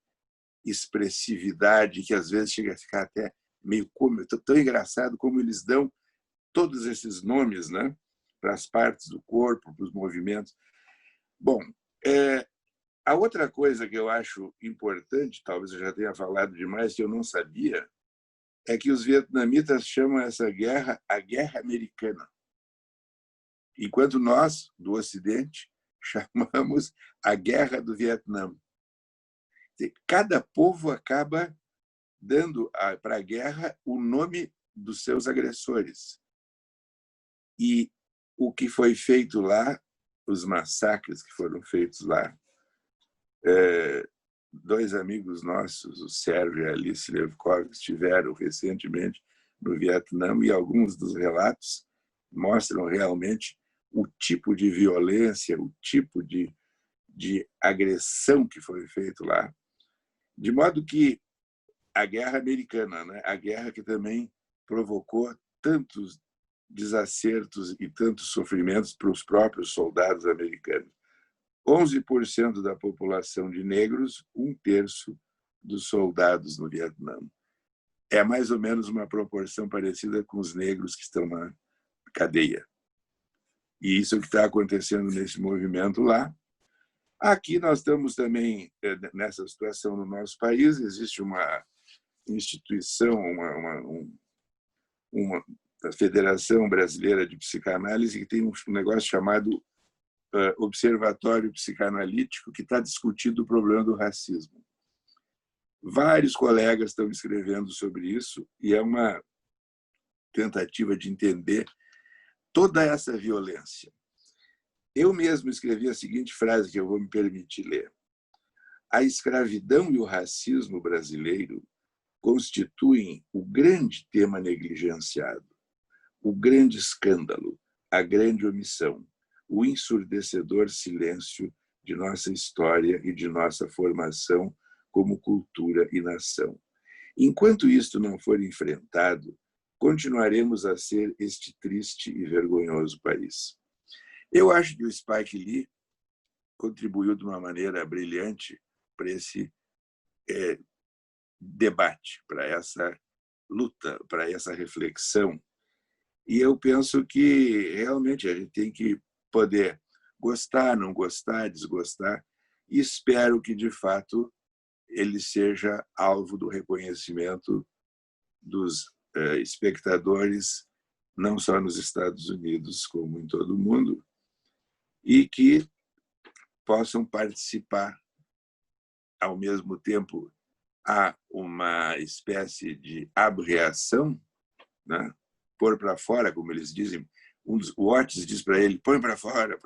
expressividade, que às vezes chega a ficar até meio cômico, tão engraçado como eles dão todos esses nomes, né, para as partes do corpo, para os movimentos. Bom, a outra coisa que eu acho importante, talvez eu já tenha falado demais, que eu não sabia, é que os vietnamitas chamam essa guerra a Guerra Americana, enquanto nós, do Ocidente, chamamos a Guerra do Vietnã. Cada povo acaba dando para a guerra o nome dos seus agressores. E o que foi feito lá os massacres que foram feitos lá. Dois amigos nossos, o Sérgio e a Alice Levkov, estiveram recentemente no Vietnã e alguns dos relatos mostram realmente o tipo de violência, o tipo de agressão que foi feito lá. De modo que a guerra americana, né? A guerra que também provocou tantos desacertos e tantos sofrimentos para os próprios soldados americanos. 11% da população de negros, 1/3 dos soldados no Vietnã. É mais ou menos uma proporção parecida com os negros que estão na cadeia. E isso é o que está acontecendo nesse movimento lá. Aqui nós estamos também nessa situação no nosso país. Existe uma instituição, uma Federação Brasileira de Psicanálise, que tem um negócio chamado Observatório Psicanalítico, que está discutindo o problema do racismo. Vários colegas estão escrevendo sobre isso e é uma tentativa de entender toda essa violência. Eu mesmo escrevi a seguinte frase que eu vou me permitir ler. A escravidão e o racismo brasileiro constituem o grande tema negligenciado, o grande escândalo, a grande omissão, o ensurdecedor silêncio de nossa história e de nossa formação como cultura e nação. Enquanto isto não for enfrentado, continuaremos a ser este triste e vergonhoso país. Eu acho que o Spike Lee contribuiu de uma maneira brilhante para esse debate, para essa luta, para essa reflexão. E eu penso que realmente a gente tem que poder gostar, não gostar, desgostar, e espero que, de fato, ele seja alvo do reconhecimento dos espectadores, não só nos Estados Unidos, como em todo o mundo, e que possam participar. Ao mesmo tempo, há uma espécie de abreação, né? Pôr para fora, como eles dizem. O Otis diz para ele, põe para fora,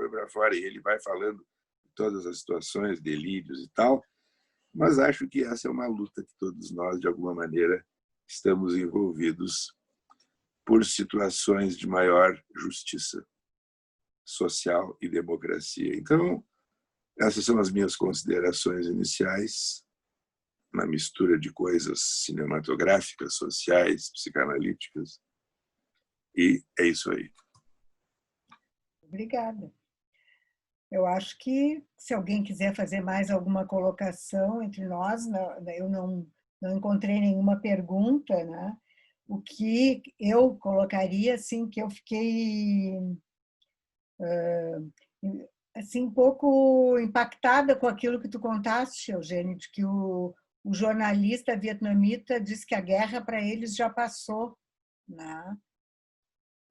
e ele vai falando de todas as situações, delírios e tal, mas acho que essa é uma luta que todos nós, de alguma maneira, estamos envolvidos por situações de maior justiça social e democracia. Então, essas são as minhas considerações iniciais, na mistura de coisas cinematográficas, sociais, psicanalíticas, e é isso aí. Obrigada. Eu acho que, se alguém quiser fazer mais alguma colocação entre nós, eu não encontrei nenhuma pergunta, né? O que eu colocaria, assim, que eu fiquei assim, um pouco impactada com aquilo que tu contaste, Eugênio, de que o jornalista vietnamita diz que a guerra para eles já passou, né?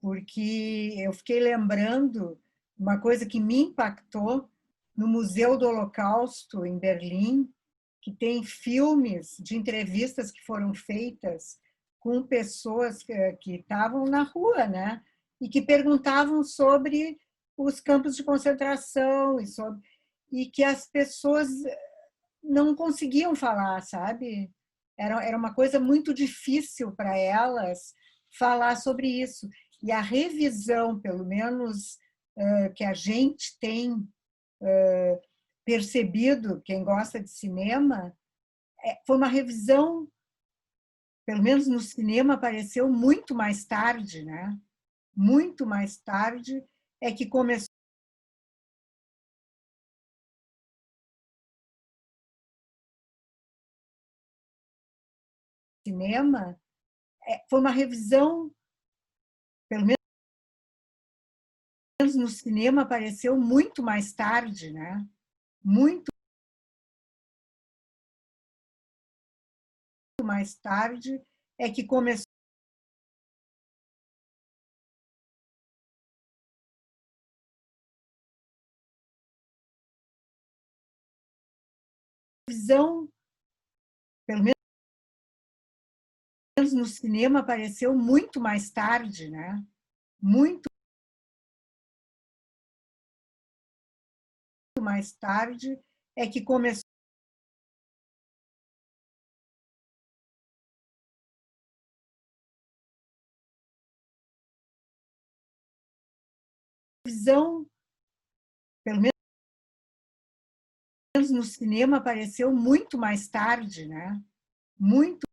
Porque eu fiquei lembrando uma coisa que me impactou no Museu do Holocausto, em Berlim, que tem filmes de entrevistas que foram feitas com pessoas que estavam na rua, né? E que perguntavam sobre os campos de concentração e que as pessoas não conseguiam falar, sabe? Era uma coisa muito difícil para elas falar sobre isso. E a revisão, pelo menos que a gente tem percebido, quem gosta de cinema, foi uma revisão, pelo menos no cinema, apareceu muito mais tarde, né? Muito mais tarde é que começou o cinema, foi uma revisão, pelo menos no cinema, apareceu muito mais tarde, né? Muito mais tarde é que começou a visão, pelo menos no cinema, apareceu muito mais tarde, né? Muito mais tarde é que começou a visão, pelo menos no cinema, apareceu muito mais tarde, né? Muito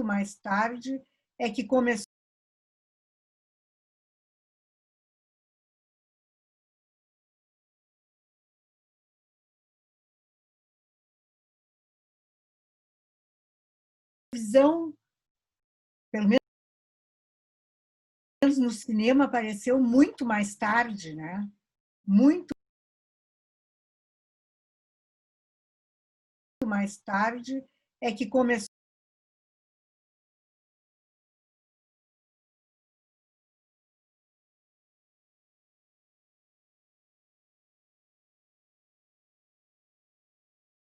mais tarde é que começou a visão, pelo menos no cinema, apareceu muito mais tarde, né? Muito mais tarde é que começou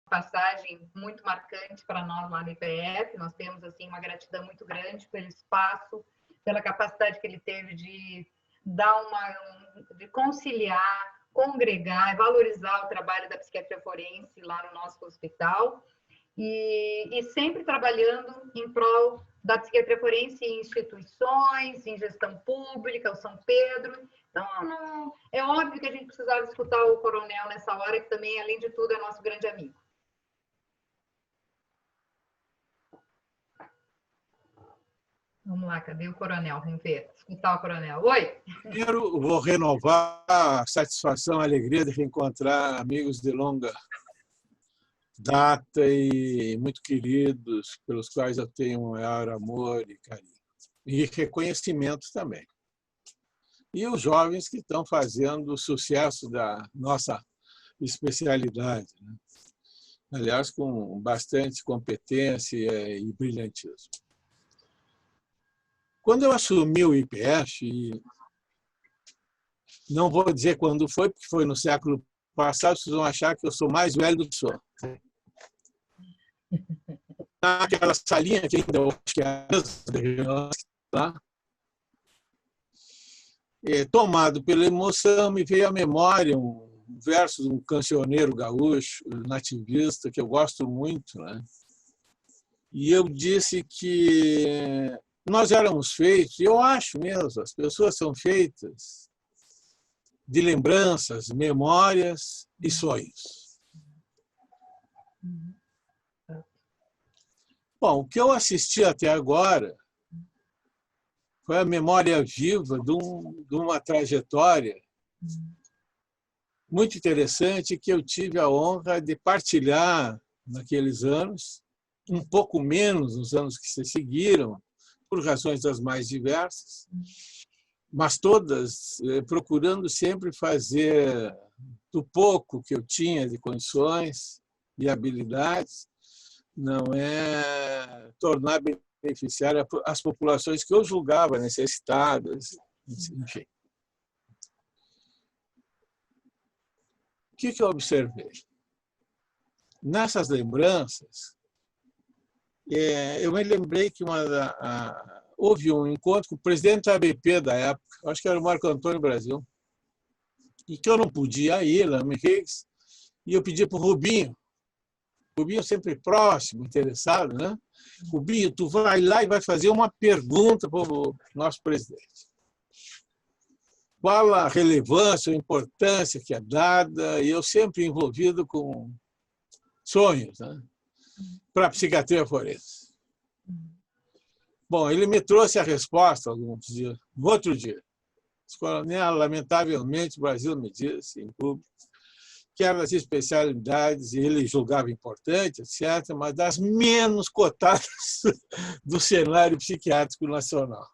passagem muito marcante para nós lá no IPF. Nós temos assim uma gratidão muito grande pelo espaço, pela capacidade que ele teve de dar de conciliar, congregar, valorizar o trabalho da psiquiatria forense lá no nosso hospital e sempre trabalhando em prol da psiquiatria forense em instituições, em gestão pública, o São Pedro. Então, é óbvio que a gente precisava escutar o coronel nessa hora, que também, além de tudo, é nosso grande amigo. Vamos lá, cadê o coronel? Vamos ver, escutar o coronel. Oi! Primeiro, vou renovar a satisfação, a alegria de reencontrar amigos de longa data e muito queridos, pelos quais eu tenho um maior amor e carinho. E reconhecimento também. E os jovens que estão fazendo o sucesso da nossa especialidade, né? Aliás, com bastante competência e brilhantismo. Quando eu assumi o IPF, não vou dizer quando foi, porque foi no século passado, vocês vão achar que eu sou mais velho do que sou. Naquela salinha que ainda acho que é lá, tomado pela emoção, me veio à memória um verso de um cancioneiro gaúcho, nativista, que eu gosto muito, né? E eu disse que nós éramos feitos, e eu acho mesmo, as pessoas são feitas de lembranças, memórias e sonhos. Bom, o que eu assisti até agora foi a memória viva de uma trajetória muito interessante que eu tive a honra de partilhar naqueles anos, um pouco menos nos anos que se seguiram, por razões das mais diversas, mas todas procurando sempre fazer do pouco que eu tinha de condições e habilidades, não é tornar beneficiária as populações que eu julgava necessitadas, enfim. O que eu observei? Nessas lembranças, eu me lembrei que houve um encontro com o presidente da ABP da época, acho que era o Marco Antônio Brasil, e que eu não podia ir, e eu pedi para o Rubinho sempre próximo, interessado, né? Rubinho, tu vai lá e vai fazer uma pergunta para o nosso presidente. Qual a relevância, a importância que é dada, e eu sempre envolvido com sonhos, né? Para a psiquiatria forense. Bom, ele me trouxe a resposta alguns dias, no outro dia. Coronel, lamentavelmente, o Brasil me disse em público que eram as especialidades, e ele julgava importante, etc., mas das menos cotadas do cenário psiquiátrico nacional.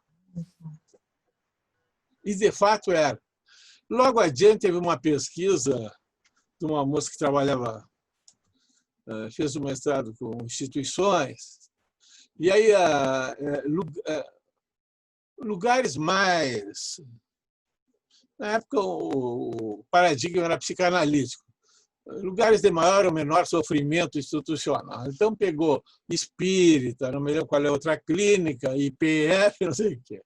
E, de fato, era. Logo adiante, teve uma pesquisa de uma moça que trabalhava, fez um mestrado com instituições, e aí lugares mais... Na época, o paradigma era psicanalítico. Lugares de maior ou menor sofrimento institucional. Então, pegou espírita, não me lembro qual é a outra clínica, IPF, não sei o quê.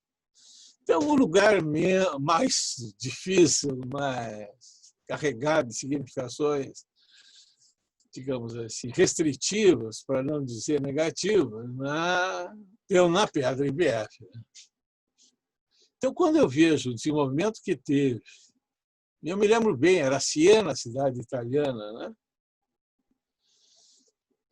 Então, o lugar mais difícil, mais carregado de significações, digamos assim, restritivas, para não dizer negativas, deu na Pedra IBF. Então, quando eu vejo o desenvolvimento que teve, eu me lembro bem, era Siena, a cidade italiana, né?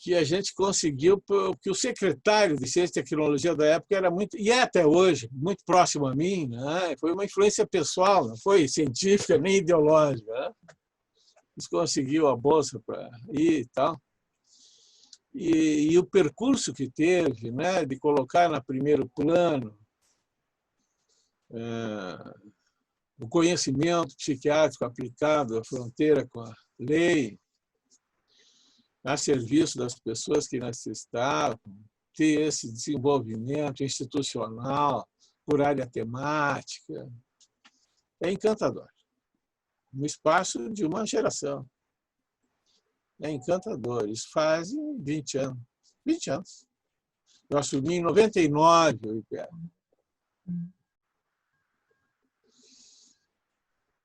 Que a gente conseguiu, porque o secretário de Ciência e Tecnologia da época era muito, e é até hoje, muito próximo a mim, né? Foi uma influência pessoal, não foi científica nem ideológica. Né? Eles conseguiu a bolsa para ir e tal. E o percurso que teve, né, de colocar no primeiro plano o conhecimento psiquiátrico aplicado à fronteira com a lei, a serviço das pessoas que necessitavam, ter esse desenvolvimento institucional por área temática, é encantador. No espaço de uma geração. É encantador. Isso faz 20 anos. 20 anos. Eu assumi em 99 o IPE.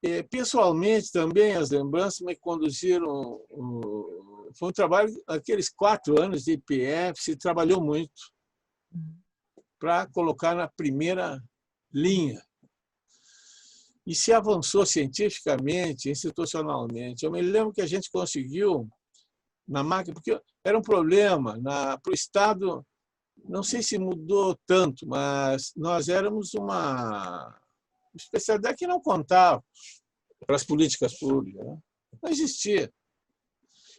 E, pessoalmente, também, as lembranças me conduziram... Foi um trabalho, aqueles 4 anos de IPF, se trabalhou muito para colocar na primeira linha. E se avançou cientificamente, institucionalmente. Eu me lembro que a gente conseguiu, na máquina, porque era um problema para o Estado, não sei se mudou tanto, mas nós éramos uma especialidade que não contava para as políticas públicas. Né? Não existia.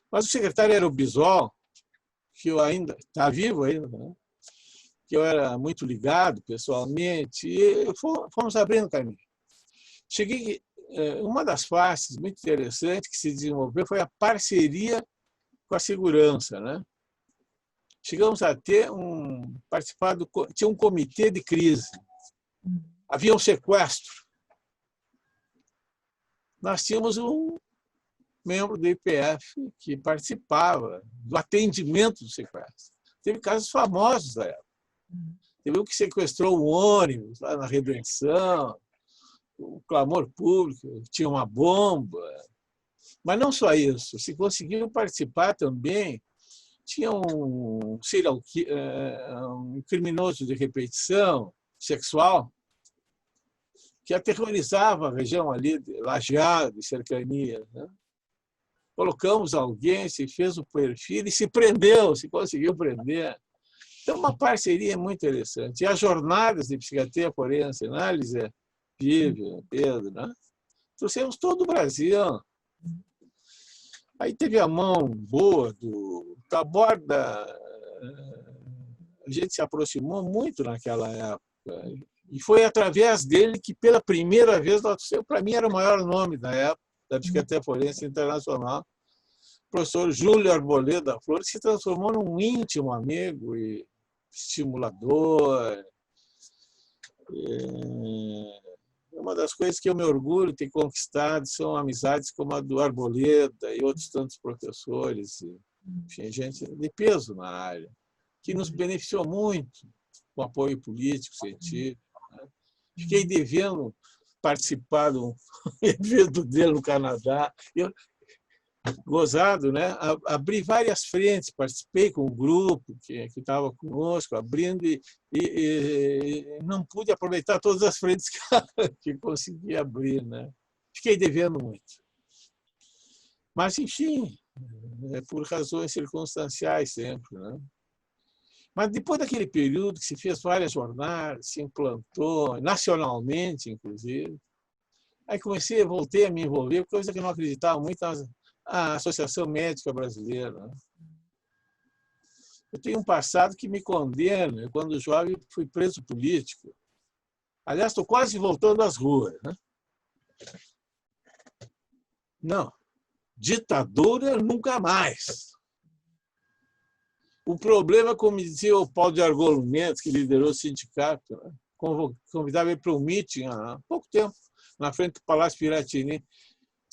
Mas o secretário era o Bisol, que eu ainda está vivo ainda, né? Que eu era muito ligado pessoalmente, e fomos abrindo caminho. Cheguei, uma das faces muito interessantes que se desenvolveu foi a parceria com a segurança, né? Chegamos a ter tinha um comitê de crise, havia um sequestro. Nós tínhamos um membro do IPF que participava do atendimento do sequestro. Teve casos famosos da época. Teve um que sequestrou um ônibus lá na Redenção, o clamor público, tinha uma bomba. Mas não só isso, se conseguiu participar também, tinha um criminoso de repetição sexual que aterrorizava a região ali, de Lajeado e cercania. Né? Colocamos alguém, se fez o perfil e se prendeu, se conseguiu prender. Então, uma parceria muito interessante. E as jornadas de psiquiatria forense, análise, Vivian, Pedro, né? Trouxemos todo o Brasil. Aí teve a mão boa do Taborda. A gente se aproximou muito naquela época. E foi através dele que, pela primeira vez, para mim era o maior nome da época, da psiquiatria forense internacional, o professor Júlio Arboleda da Flor, que se transformou num íntimo amigo e estimulador. Uma das coisas que eu me orgulho de ter conquistado são amizades como a do Arboleda e outros tantos professores, enfim, gente de peso na área, que nos beneficiou muito com apoio político, científico. Né? Fiquei devendo participar de um evento dele no Canadá. Gozado, né? Abri várias frentes, participei com o grupo que estava conosco, abrindo, e não pude aproveitar todas as frentes que consegui abrir. Né? Fiquei devendo muito. Mas, enfim, por razões circunstanciais sempre. Né? Mas depois daquele período que se fez várias jornadas, se implantou, nacionalmente, inclusive, aí voltei a me envolver, coisa que eu não acreditava muito a Associação Médica Brasileira. Eu tenho um passado que me condena. Eu, quando jovem, fui preso político. Aliás, estou quase voltando às ruas. Né? Não, ditadura nunca mais. O problema, como dizia o Paulo de Argolo Mendes, que liderou o sindicato, né? Convidava ele para um meeting há pouco tempo, na frente do Palácio Piratini.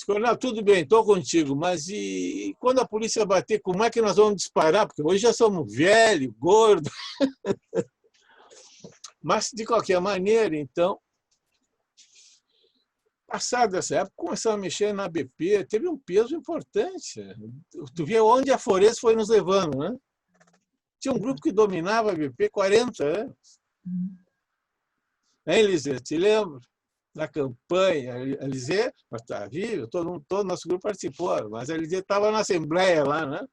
Não, tudo bem, estou contigo, mas e quando a polícia bater, como é que nós vamos disparar? Porque hoje já somos velhos, gordos. Mas, de qualquer maneira, então, Passado dessa época, começamos a mexer na BP, teve um peso importante. Tu vê onde a Forez foi nos levando, né? Tinha um grupo que dominava a BP 40 anos. Hein, Lisê? Te lembro da campanha? A Lisê está viva, todo nosso grupo participou, mas a Lisê estava na Assembleia lá, né?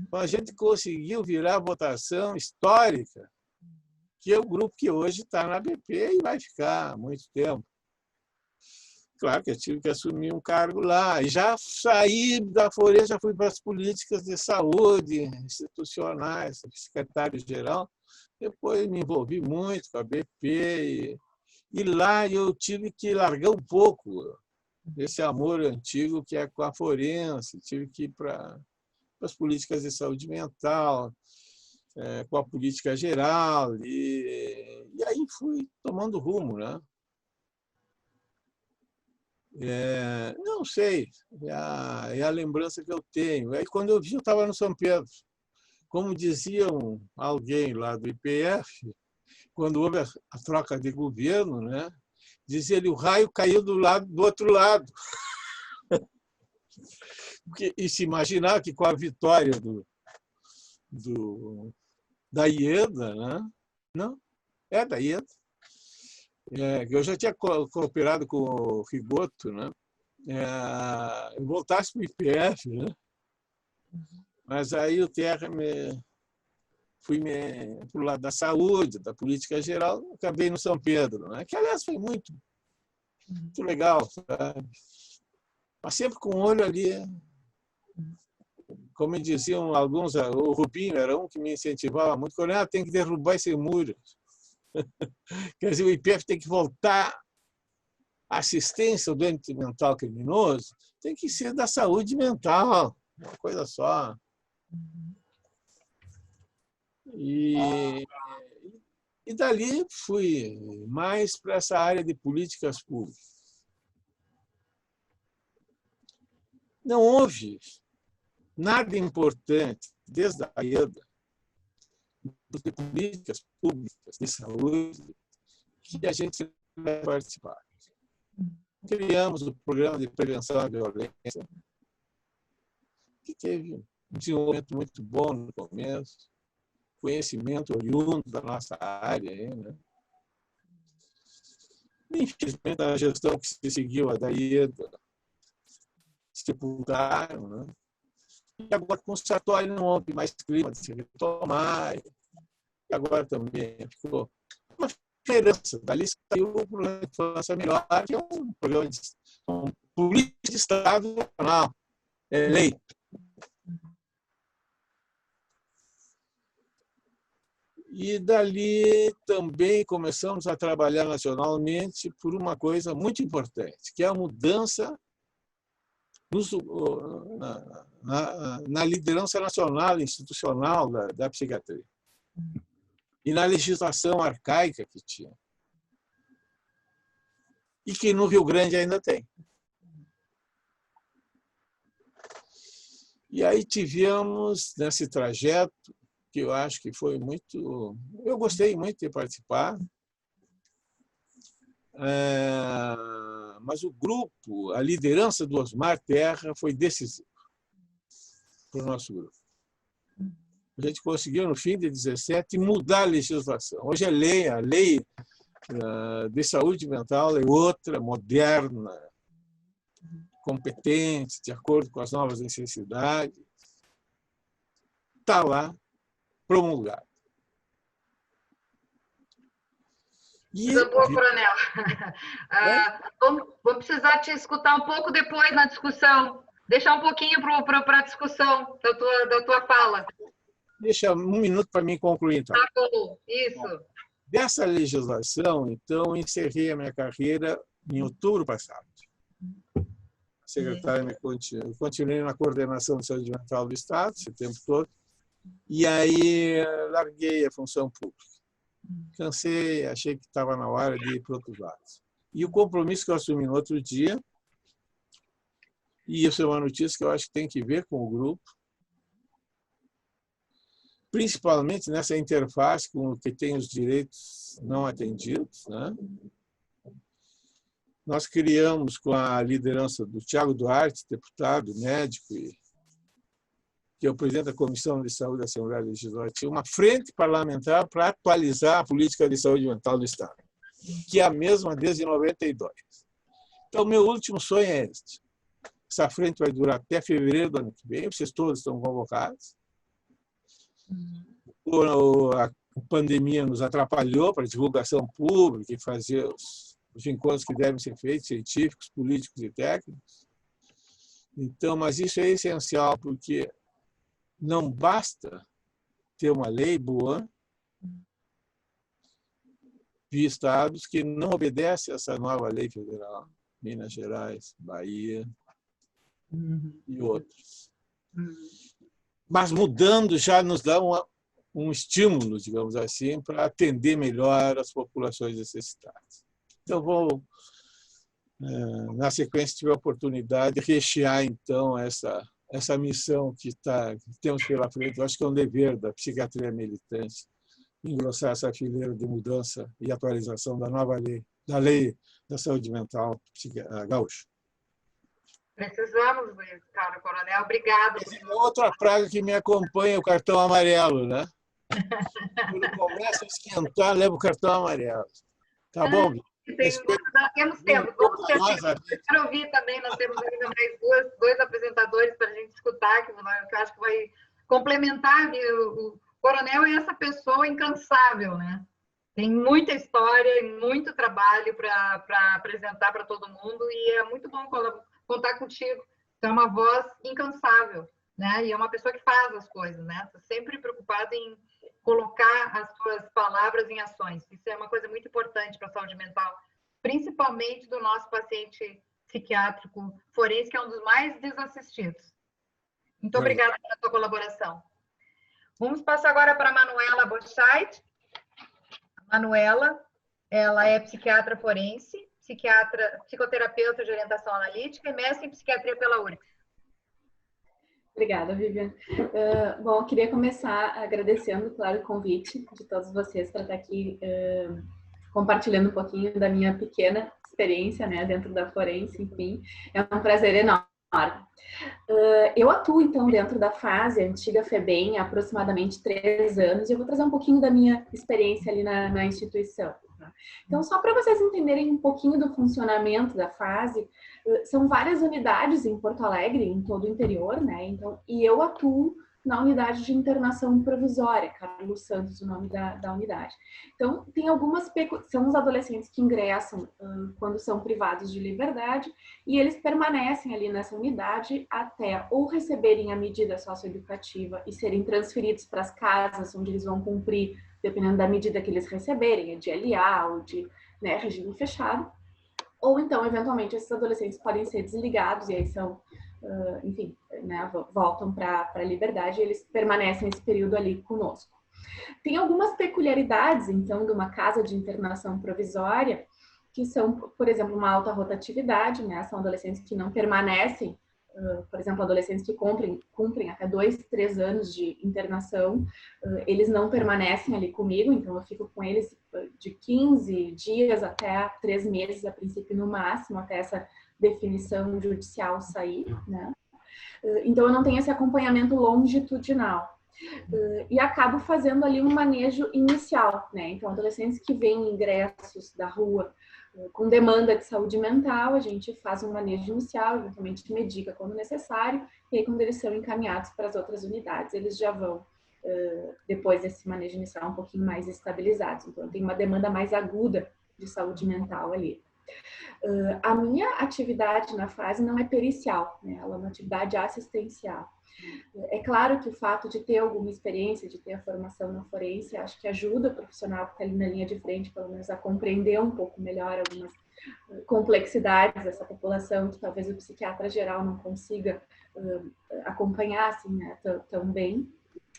Então, a gente conseguiu virar a votação histórica, que é o grupo que hoje está na BP e vai ficar há muito tempo. Claro que eu tive que assumir um cargo lá. E já saí da Forez, já fui para as políticas de saúde institucionais, secretário-geral. Depois me envolvi muito com a BP. E lá eu tive que largar um pouco desse amor antigo que é com a forense. Tive que ir para as políticas de saúde mental, com a política geral. E aí fui tomando rumo, né? Não sei, é a lembrança que eu tenho. Aí, quando eu vi, eu estava no São Pedro. Como dizia alguém lá do IPF, quando houve a troca de governo, né, dizia ele, o raio caiu do outro lado. E se imaginar que com a vitória da Ieda, né? Não, da Ieda, eu já tinha cooperado com o Rigoto, né? Eu voltasse para o IPF, né? Mas aí o Terra fui para o lado da saúde, da política geral, acabei no São Pedro, né? Que, aliás, foi muito legal, sabe? Mas sempre com o olho ali, como diziam alguns, o Rubinho era um que me incentivava muito, falou, tem que derrubar esse muro. Quer dizer, o IPF tem que voltar. A assistência ao doente mental criminoso tem que ser da saúde mental, uma coisa só. E dali fui mais para essa área de políticas públicas. Não houve nada importante desde a Ieda de políticas públicas de saúde que a gente vai participar. Criamos o programa de prevenção à violência, que teve um desenvolvimento muito bom no começo, conhecimento oriundo da nossa área. Né? Infelizmente, a gestão que se seguiu, a da Ieda, sepultaram. Né? E agora, com o Sartori, não houve mais clima de se retomar. E agora também ficou uma diferença. Dali saiu o programa de infância melhor, que é um programa de política de Estado nacional. É lei. E dali também começamos a trabalhar nacionalmente por uma coisa muito importante, que é a mudança na liderança nacional institucional da psiquiatria e na legislação arcaica que tinha. E que no Rio Grande ainda tem. E aí tivemos, nesse trajeto, que eu acho que foi muito... Eu gostei muito de participar, mas o grupo, a liderança do Osmar Terra foi decisiva para o nosso grupo. A gente conseguiu, no fim de 17, mudar a legislação. Hoje a lei de saúde mental é outra, moderna, competente, de acordo com as novas necessidades. Está lá, promulgado. Coisa boa, coronel. Vamos precisar te escutar um pouco depois na discussão. Deixar um pouquinho para a discussão da tua fala. Deixa um minuto para mim concluir, então. Tá bom, isso. Dessa legislação, então, encerrei a minha carreira em outubro passado. Secretário, continuei na coordenação de saúde mental do Estado esse tempo todo, e aí larguei a função pública. Cansei, achei que estava na hora de ir para outros lados. E o compromisso que eu assumi no outro dia, e isso é uma notícia que eu acho que tem que ver com o grupo, principalmente nessa interface com o que tem os direitos não atendidos, né? nós criamos, com a liderança do Tiago Duarte, deputado, médico, que é o presidente da Comissão de Saúde da Assembleia Legislativa, uma frente parlamentar para atualizar a política de saúde mental do Estado, que é a mesma desde 92. Então, meu último sonho é este. Essa frente vai durar até fevereiro do ano que vem, vocês todos estão convocados. A pandemia nos atrapalhou para a divulgação pública e fazer os encontros que devem ser feitos, científicos, políticos e técnicos. Então, mas isso é essencial, porque não basta ter uma lei boa de estados que não obedecem a essa nova lei federal, Minas Gerais, Bahia e outros. Mas mudando já nos dá um estímulo, digamos assim, para atender melhor as populações necessitadas. Então, vou, na sequência, se tiver a oportunidade, rechear, então, essa missão que temos pela frente. Eu acho que é um dever da psiquiatria militante engrossar essa fileira de mudança e atualização da nova lei, da lei da saúde mental gaúcha. Precisamos, cara, coronel. Obrigado. Outra praga que me acompanha é o cartão amarelo, né? Quando começa a esquentar, leva o cartão amarelo. Tá bom? Temos tempo. Quero ouvir também, nós temos ainda mais dois apresentadores para a gente escutar, que eu acho que vai complementar. O coronel é essa pessoa incansável, né? Tem muita história e muito trabalho para apresentar para todo mundo, e é muito bom contar contigo. Você é uma voz incansável, né? E é uma pessoa que faz as coisas, né? Está sempre preocupada em colocar as suas palavras em ações. Isso é uma coisa muito importante para a saúde mental, principalmente do nosso paciente psiquiátrico forense, que é um dos mais desassistidos. Muito obrigada pela sua colaboração. Vamos passar agora para a Manuela Boschait. Manuela, ela é psiquiatra forense, psicoterapeuta de orientação analítica e mestre em psiquiatria pela URGS. Obrigada, Vivian. Bom, eu queria começar agradecendo, claro, o convite de todos vocês para estar aqui compartilhando um pouquinho da minha pequena experiência, né, dentro da forense, enfim. É um prazer enorme. Eu atuo, então, dentro da FASE, a antiga FEBEM, há aproximadamente 3 anos, e eu vou trazer um pouquinho da minha experiência ali na instituição. Então, só para vocês entenderem um pouquinho do funcionamento da FASE, são várias unidades em Porto Alegre, em todo o interior, né? Então, e eu atuo na unidade de internação provisória, Carlos Santos, o nome da unidade. Então, tem algumas... São os adolescentes que ingressam quando são privados de liberdade e eles permanecem ali nessa unidade até ou receberem a medida socioeducativa e serem transferidos para as casas onde eles vão cumprir, dependendo da medida que eles receberem, de LA ou de, né, regime fechado, ou então, eventualmente, esses adolescentes podem ser desligados e aí são... enfim, né, voltam para a liberdade e eles permanecem esse período ali conosco. Tem algumas peculiaridades, então, de uma casa de internação provisória, que são, por exemplo, uma alta rotatividade, né, são adolescentes que não permanecem, por exemplo, adolescentes que cumprem até 2, 3 anos de internação, eles não permanecem ali comigo, então eu fico com eles de 15 dias até 3 meses, a princípio, no máximo, até essa definição judicial sair, né? Então, eu não tenho esse acompanhamento longitudinal. E acabo fazendo ali um manejo inicial, né? Então, adolescentes que vêm ingressos da rua com demanda de saúde mental, a gente faz um manejo inicial, eventualmente medica quando necessário, e aí quando eles são encaminhados para as outras unidades, eles já vão, depois desse manejo inicial, um pouquinho mais estabilizados. Então, tem uma demanda mais aguda de saúde mental ali. A minha atividade na FASE não é pericial, né? Ela é uma atividade assistencial. É claro que o fato de ter alguma experiência, de ter a formação na forense, acho que ajuda o profissional que está ali na linha de frente, pelo menos, a compreender um pouco melhor algumas complexidades dessa população que talvez o psiquiatra geral não consiga acompanhar assim, né, tão bem.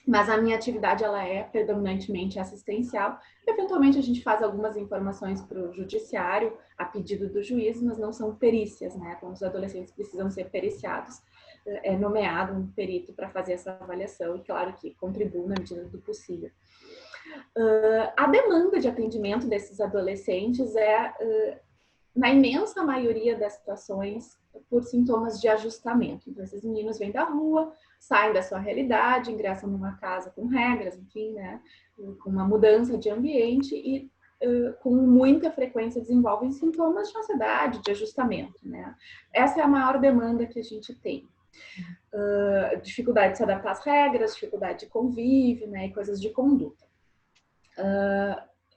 Mas a minha atividade, ela é predominantemente assistencial. Eventualmente, a gente faz algumas informações para o judiciário, a pedido do juiz, mas não são perícias, né? Quando os adolescentes precisam ser periciados, é nomeado um perito para fazer essa avaliação e, claro, que contribui na medida do possível. A demanda de atendimento desses adolescentes na imensa maioria das situações, por sintomas de ajustamento. Então, esses meninos vêm da rua, saem da sua realidade, ingressam numa casa com regras, enfim, né, com uma mudança de ambiente e com muita frequência desenvolvem sintomas de ansiedade, de ajustamento, né. Essa é a maior demanda que a gente tem. Dificuldade de se adaptar às regras, dificuldade de convívio, né, e coisas de conduta.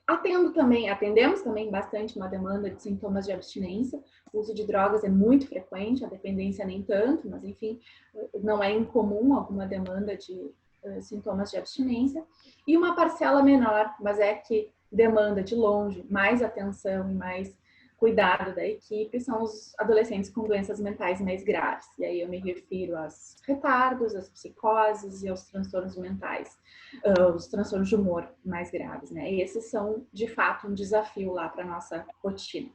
Atendemos também bastante uma demanda de sintomas de abstinência. O uso de drogas é muito frequente, a dependência nem tanto, mas enfim, não é incomum alguma demanda de sintomas de abstinência. E uma parcela menor, mas é que demanda de longe mais atenção e mais cuidado da equipe, são os adolescentes com doenças mentais mais graves. E aí eu me refiro aos retardos, às psicoses e aos transtornos mentais, os transtornos de humor mais graves, né? E esses são, de fato, um desafio lá para a nossa rotina.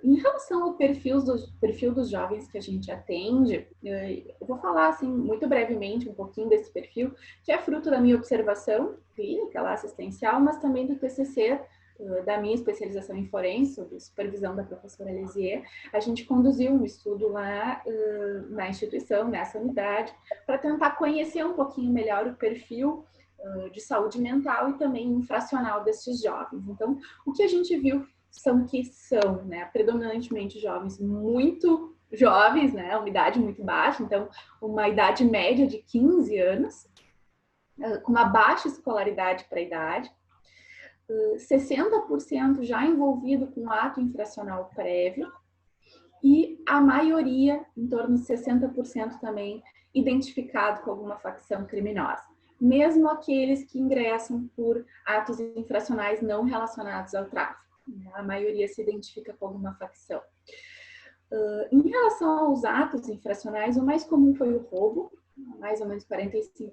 Em relação ao perfil dos jovens que a gente atende, eu vou falar, assim, muito brevemente um pouquinho desse perfil, que é fruto da minha observação clínica, lá, assistencial, mas também do TCC, da minha especialização em forense, sob supervisão da professora Lesier. A gente conduziu um estudo lá na instituição, nessa unidade, para tentar conhecer um pouquinho melhor o perfil de saúde mental e também infracional desses jovens. Então, o que a gente viu são, né, predominantemente jovens muito jovens, né, uma idade muito baixa, então uma idade média de 15 anos, com uma baixa escolaridade para a idade, 60% já envolvido com ato infracional prévio e a maioria, em torno de 60% também, identificado com alguma facção criminosa. Mesmo aqueles que ingressam por atos infracionais não relacionados ao tráfico. A maioria se identifica com alguma facção. Em relação aos atos infracionais, o mais comum foi o roubo, mais ou menos 45%.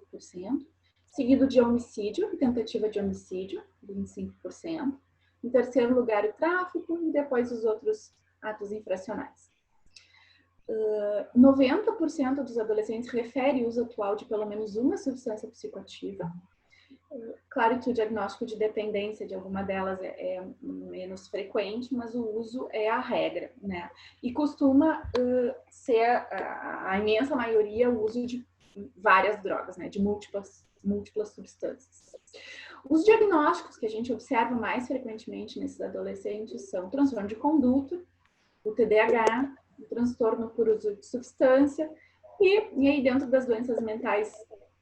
Seguido de homicídio e tentativa de homicídio, 25%. Em terceiro lugar, o tráfico e depois os outros atos infracionais. 90% dos adolescentes refere o uso atual de pelo menos uma substância psicoativa. Claro que o diagnóstico de dependência de alguma delas é menos frequente, mas o uso é a regra, né? E costuma ser a imensa maioria o uso de várias drogas, né? De múltiplas substâncias. Os diagnósticos que a gente observa mais frequentemente nesses adolescentes são o transtorno de conduta, o TDAH, o transtorno por uso de substância e aí dentro das doenças mentais,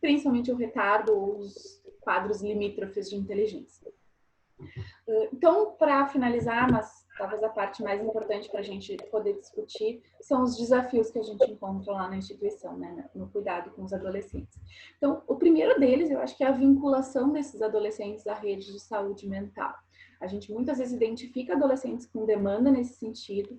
principalmente o retardo ou os quadros limítrofes de inteligência. Então, para finalizar, mas talvez a parte mais importante para a gente poder discutir são os desafios que a gente encontra lá na instituição, né, no cuidado com os adolescentes. Então, o primeiro deles, eu acho que é a vinculação desses adolescentes à rede de saúde mental. A gente muitas vezes identifica adolescentes com demanda nesse sentido,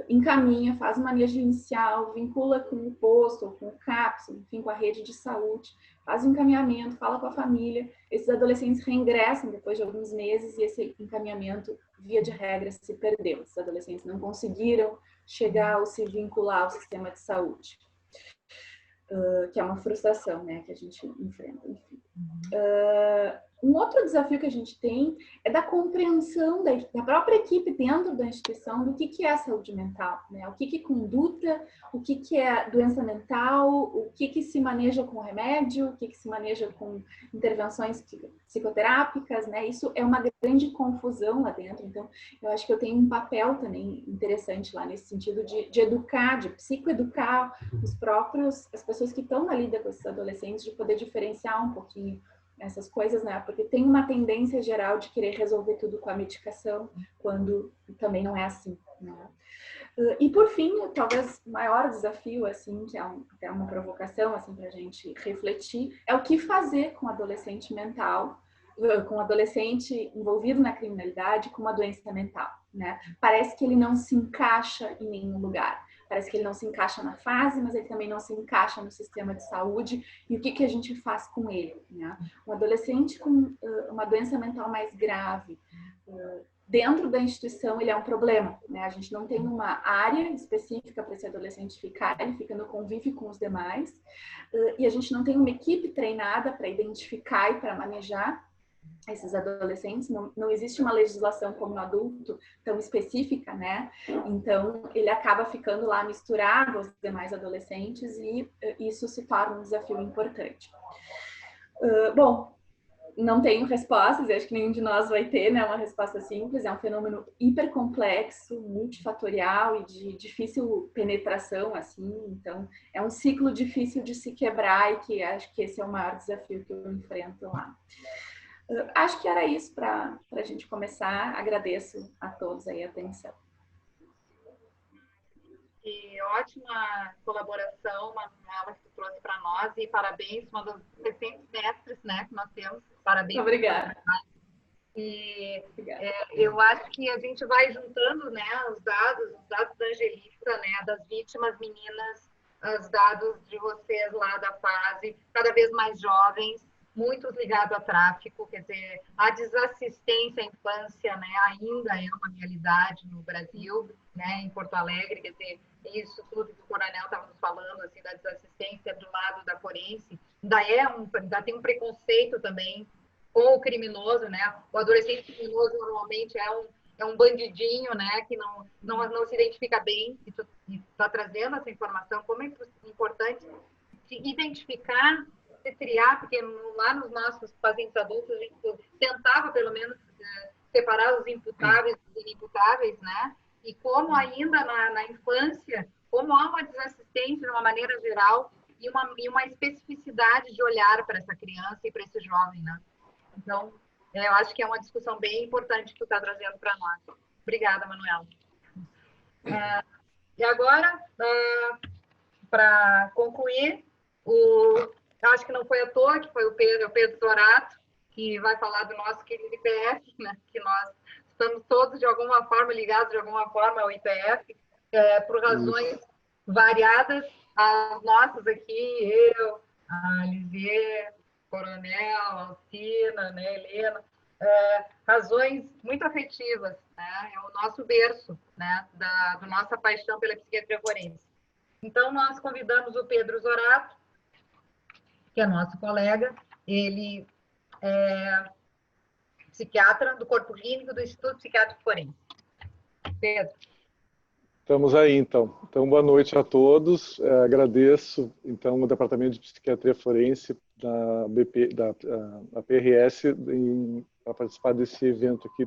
encaminha, faz manejo inicial, vincula com o posto, ou com o CAPS, enfim, com a rede de saúde, faz o encaminhamento, fala com a família. Esses adolescentes reingressam depois de alguns meses e esse encaminhamento, via de regra, se perdeu. Esses adolescentes não conseguiram chegar ou se vincular ao sistema de saúde, que é uma frustração, né, que a gente enfrenta, enfim. Um outro desafio que a gente tem é da compreensão da própria equipe dentro da instituição do que é a saúde mental, né? O que é conduta, o que é doença mental, o que se maneja com remédio, o que se maneja com intervenções psicoterápicas, né? Isso é uma grande confusão lá dentro, então eu acho que eu tenho um papel também interessante lá nesse sentido de educar, de psicoeducar as pessoas que estão na lida com esses adolescentes, de poder diferenciar um pouquinho essas coisas, né? Porque tem uma tendência geral de querer resolver tudo com a medicação, quando também não é assim, né? E por fim, talvez o maior desafio, assim, que é até uma provocação, assim, para a gente refletir, é o que fazer com o adolescente mental, com o adolescente envolvido na criminalidade, com uma doença mental, né? Parece que ele não se encaixa em nenhum lugar. Parece que ele não se encaixa na fase, mas ele também não se encaixa no sistema de saúde. E o que a gente faz com ele, né? Um adolescente com uma doença mental mais grave, dentro da instituição, ele é um problema, né? A gente não tem uma área específica para esse adolescente ficar, ele fica no convívio com os demais. E a gente não tem uma equipe treinada para identificar e para manejar esses adolescentes. Não existe uma legislação como no adulto tão específica, né? Então, ele acaba ficando lá misturado aos demais adolescentes e isso se torna um desafio importante. Bom, não tenho respostas, acho que nenhum de nós vai ter, né, uma resposta simples. É um fenômeno hipercomplexo, multifatorial e de difícil penetração, assim. Então, é um ciclo difícil de se quebrar e que acho que esse é o maior desafio que eu enfrento lá. Acho que era isso para a gente começar. Agradeço a todos aí a atenção. E ótima colaboração, Manuela, que tu trouxe para nós, e parabéns, uma das recentes mestres, né, que nós temos. Parabéns. Obrigada. E eu acho que a gente vai juntando, né, os dados da Angelita, né, das vítimas meninas, os dados de vocês lá da fase, cada vez mais jovens, muitos ligados a tráfico, quer dizer, a desassistência à infância, né, ainda é uma realidade no Brasil, né, em Porto Alegre, quer dizer, isso tudo que o coronel estava nos falando, assim, da desassistência do lado da forense, ainda tem um preconceito também com o criminoso, né, o adolescente criminoso normalmente é um bandidinho, né, que não se identifica bem, e tu está trazendo essa informação, como é importante se identificar, se triar, porque lá nos nossos pacientes adultos a gente tentava pelo menos separar os imputáveis dos inimputáveis, né? E como ainda na infância, como há uma desassistência de uma maneira geral e uma especificidade de olhar para essa criança e para esse jovem, né? Então, eu acho que é uma discussão bem importante que tu está trazendo para nós. Obrigada, Manuela. E agora, para concluir, acho que não foi à toa que foi o Pedro Zorato, que vai falar do nosso querido IPF, né? Que nós estamos todos, de alguma forma, ligados de alguma forma ao IPF, por razões variadas, as nossas aqui, eu, a Lisier, Coronel, Alcina, né, Helena, razões muito afetivas, né? É o nosso berço, né, da nossa paixão pela psiquiatria forense. Então, nós convidamos o Pedro Zorato, que é nosso colega, ele é psiquiatra do Corpo Clínico do Instituto Psiquiátrico Forense. Pedro. Estamos aí, então. Então, boa noite a todos. Agradeço, então, o Departamento de Psiquiatria Forense da PRS para participar desse evento aqui,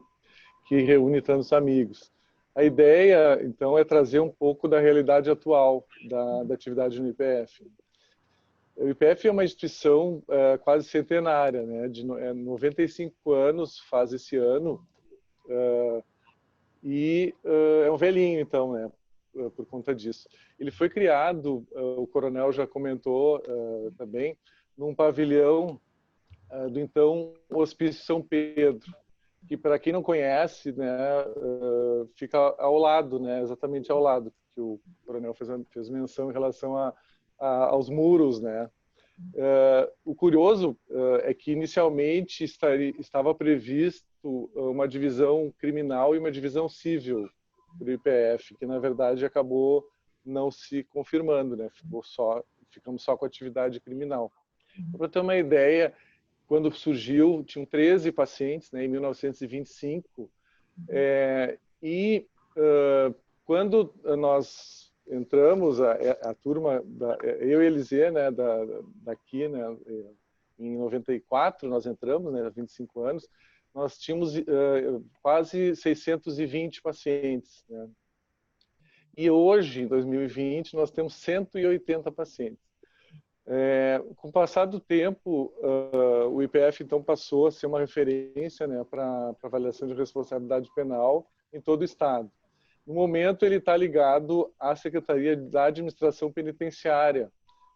que reúne tantos amigos. A ideia, então, é trazer um pouco da realidade atual da atividade no IPF. O IPF é uma instituição quase centenária, né? De 95 anos, faz esse ano, e é um velhinho, então, né? Por conta disso. Ele foi criado, o coronel já comentou também, num pavilhão do então Hospício São Pedro, que, para quem não conhece, né, fica ao lado, né? Exatamente ao lado, que o coronel fez menção em relação aos muros, né? O curioso é que inicialmente estava previsto uma divisão criminal e uma divisão civil do IPF, que na verdade acabou não se confirmando, né? Ficamos só com a atividade criminal. Para ter uma ideia, quando surgiu, tinham 13 pacientes, né, em 1925, quando nós entramos, a turma, eu e Elisê, né, daqui, né, em 94, nós entramos, né, há 25 anos, nós tínhamos quase 620 pacientes, né? E hoje, em 2020, nós temos 180 pacientes. Com o passar do tempo, o IPF, então, passou a ser uma referência, né, para avaliação de responsabilidade penal em todo o Estado. No momento, ele está ligado à Secretaria da Administração Penitenciária,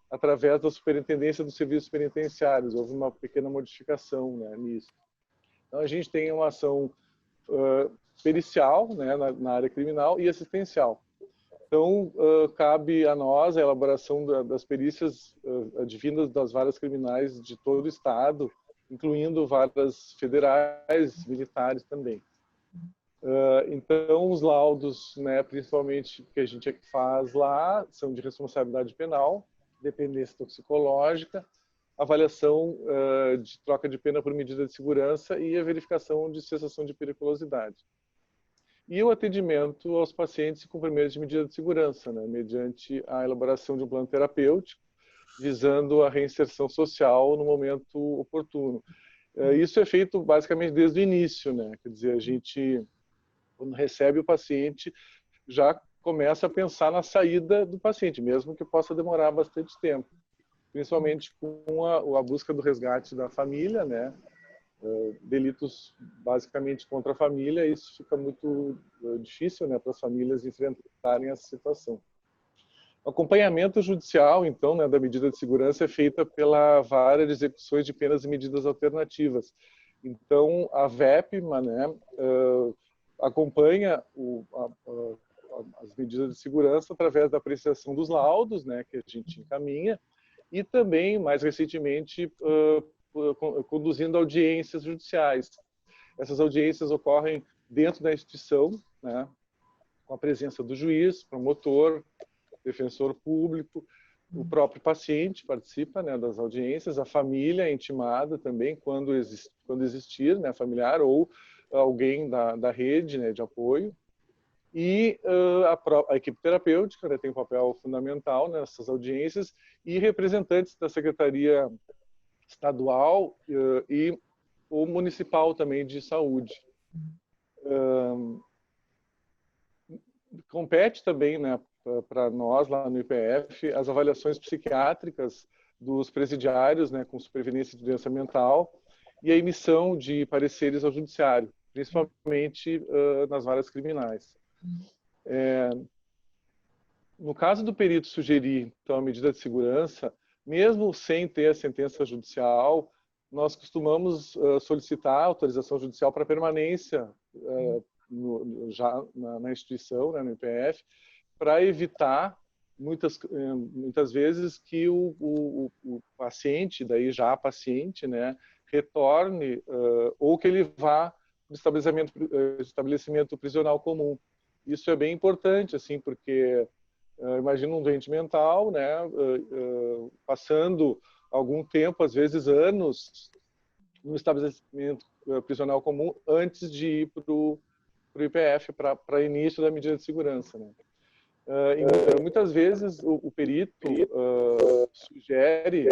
através da Superintendência dos Serviços Penitenciários. Houve uma pequena modificação, né, nisso. Então, a gente tem uma ação pericial, né, na área criminal e assistencial. Então, cabe a nós a elaboração das perícias advindas das varas criminais de todo o Estado, incluindo varas federais, militares também. Então, os laudos, né, principalmente que a gente faz lá, são de responsabilidade penal, dependência toxicológica, avaliação de troca de pena por medida de segurança e a verificação de cessação de periculosidade. E o atendimento aos pacientes com cumprimento de medida de segurança, né, mediante a elaboração de um plano terapêutico, visando a reinserção social no momento oportuno. Isso é feito basicamente desde o início, né? Quer dizer, a gente, quando recebe o paciente, já começa a pensar na saída do paciente, mesmo que possa demorar bastante tempo, principalmente com a busca do resgate da família, né? Delitos basicamente contra a família, isso fica muito difícil, né, para as famílias enfrentarem essa situação. O acompanhamento judicial, então, né, da medida de segurança é feita pela Vara de Execuções de Penas e Medidas Alternativas. Então, a VEPMA, né, acompanha as medidas de segurança através da apreciação dos laudos, né, que a gente encaminha, e também, mais recentemente, conduzindo audiências judiciais. Essas audiências ocorrem dentro da instituição, né, com a presença do juiz, promotor, defensor público, o próprio paciente participa, né, das audiências, a família é intimada também quando existir, né, familiar ou alguém da rede, né, de apoio, e a equipe terapêutica, né, tem um papel fundamental nessas audiências, e representantes da Secretaria Estadual e o municipal também de saúde. Compete também, né, para nós lá no IPF as avaliações psiquiátricas dos presidiários, né, com superveniência de doença mental, e a emissão de pareceres ao judiciário, principalmente nas varas criminais. No caso do perito sugerir, então, a medida de segurança, mesmo sem ter a sentença judicial, nós costumamos solicitar autorização judicial para permanência já na instituição, né, no IPF, para evitar muitas vezes que o paciente, daí já paciente, né, retorne ou que ele vá no estabelecimento prisional comum. Isso é bem importante, assim, porque imagina um doente mental, né, passando algum tempo, às vezes anos, no estabelecimento prisional comum antes de ir para o IPF para início da medida de segurança, né. Então, muitas vezes o perito sugere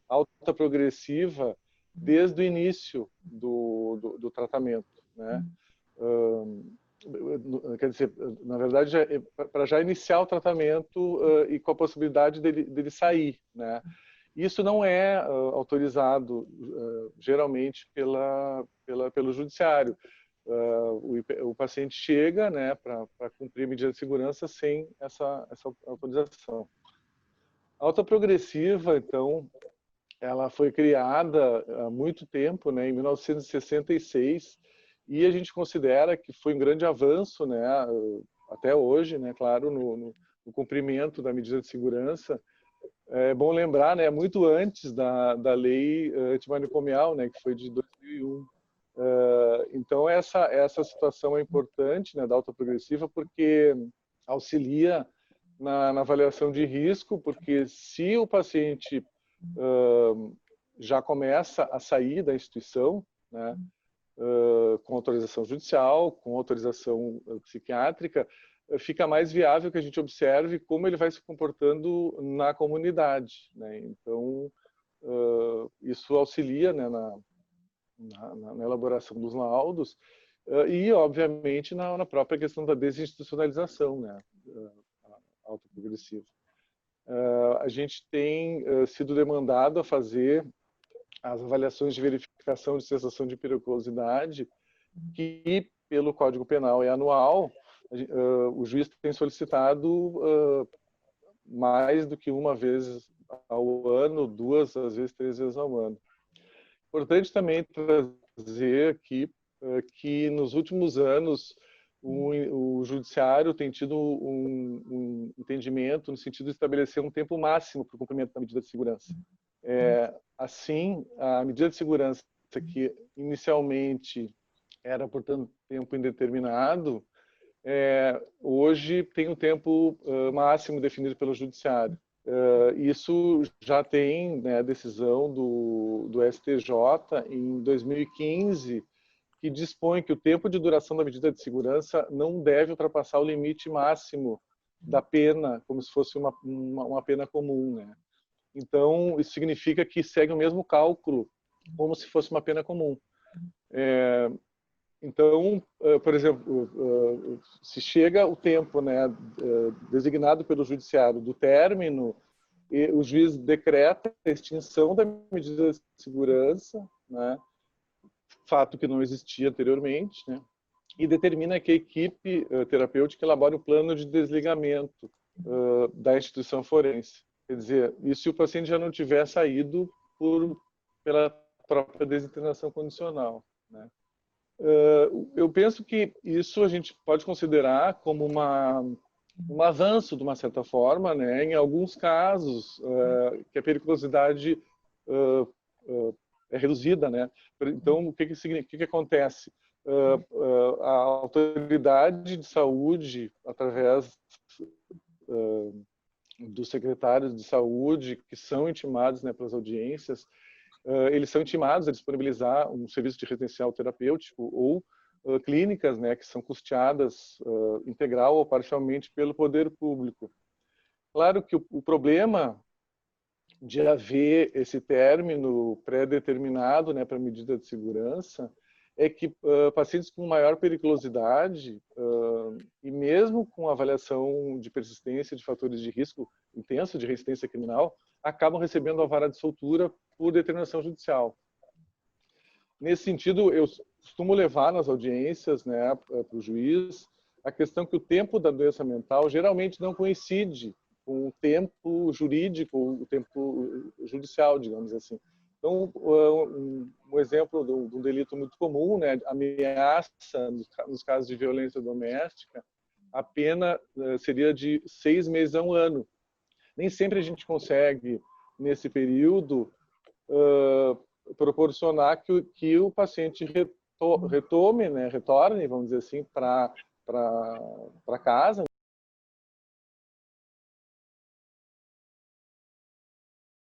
alta progressiva desde o início do tratamento, né? Quer dizer, na verdade, para já iniciar o tratamento e com a possibilidade dele sair, né? Isso não é autorizado geralmente pelo judiciário. O paciente chega, né, para cumprir a medida de segurança sem essa autorização. A alta progressiva, então, ela foi criada há muito tempo, né, em 1966, e a gente considera que foi um grande avanço, né, até hoje, né, claro, no cumprimento da medida de segurança. É bom lembrar, né, muito antes da lei antimanicomial, né, que foi de 2001. Então, essa situação é importante, né, da alta progressiva, porque auxilia na avaliação de risco, porque se o paciente já começa a sair da instituição, né, com autorização judicial, com autorização psiquiátrica, fica mais viável que a gente observe como ele vai se comportando na comunidade, né? Então, isso auxilia, né, na elaboração dos laudos e, obviamente, na própria questão da desinstitucionalização, né, autoprogressiva. A gente tem sido demandado a fazer as avaliações de verificação de cessação de periculosidade, que, pelo Código Penal, é anual. O juiz tem solicitado mais do que uma vez ao ano, 2, às vezes 3 vezes ao ano. Importante também trazer aqui que nos últimos anos o judiciário tem tido um entendimento no sentido de estabelecer um tempo máximo para o cumprimento da medida de segurança. Assim, a medida de segurança que inicialmente era, portanto, tempo indeterminado, hoje tem um tempo máximo definido pelo judiciário. Isso já tem, né, decisão do STJ em 2015, que dispõe que o tempo de duração da medida de segurança não deve ultrapassar o limite máximo da pena, como se fosse uma pena comum, né? Então, isso significa que segue o mesmo cálculo, como se fosse uma pena comum. Então, por exemplo, se chega o tempo, né, designado pelo judiciário do término, e o juiz decreta a extinção da medida de segurança, né, fato que não existia anteriormente, né, e determina que a equipe terapêutica elabore o plano de desligamento da instituição forense. Quer dizer, isso se o paciente já não tiver saído pela própria desinternação condicional, né. Eu penso que isso a gente pode considerar como um avanço, de uma certa forma, né? Em alguns casos, que a periculosidade é reduzida, né? Então, o que significa? O que acontece? A autoridade de saúde, através dos secretários de saúde, que são intimados, né, pelas audiências, eles são intimados a disponibilizar um serviço de residencial terapêutico ou clínicas, né, que são custeadas integral ou parcialmente pelo poder público. Claro que o problema de haver esse término pré-determinado, né, para medida de segurança é que pacientes com maior periculosidade e mesmo com avaliação de persistência de fatores de risco intenso de resistência criminal acabam recebendo a vara de soltura por determinação judicial. Nesse sentido, eu costumo levar nas audiências, né, para o juiz a questão que o tempo da doença mental geralmente não coincide com o tempo jurídico, o tempo judicial, digamos assim. Então, um exemplo de um delito muito comum, né, ameaça, nos casos de violência doméstica, a pena seria de 6 meses a 1 ano. Nem sempre a gente consegue, nesse período, proporcionar que o paciente retome, né, retorne, vamos dizer assim, para casa,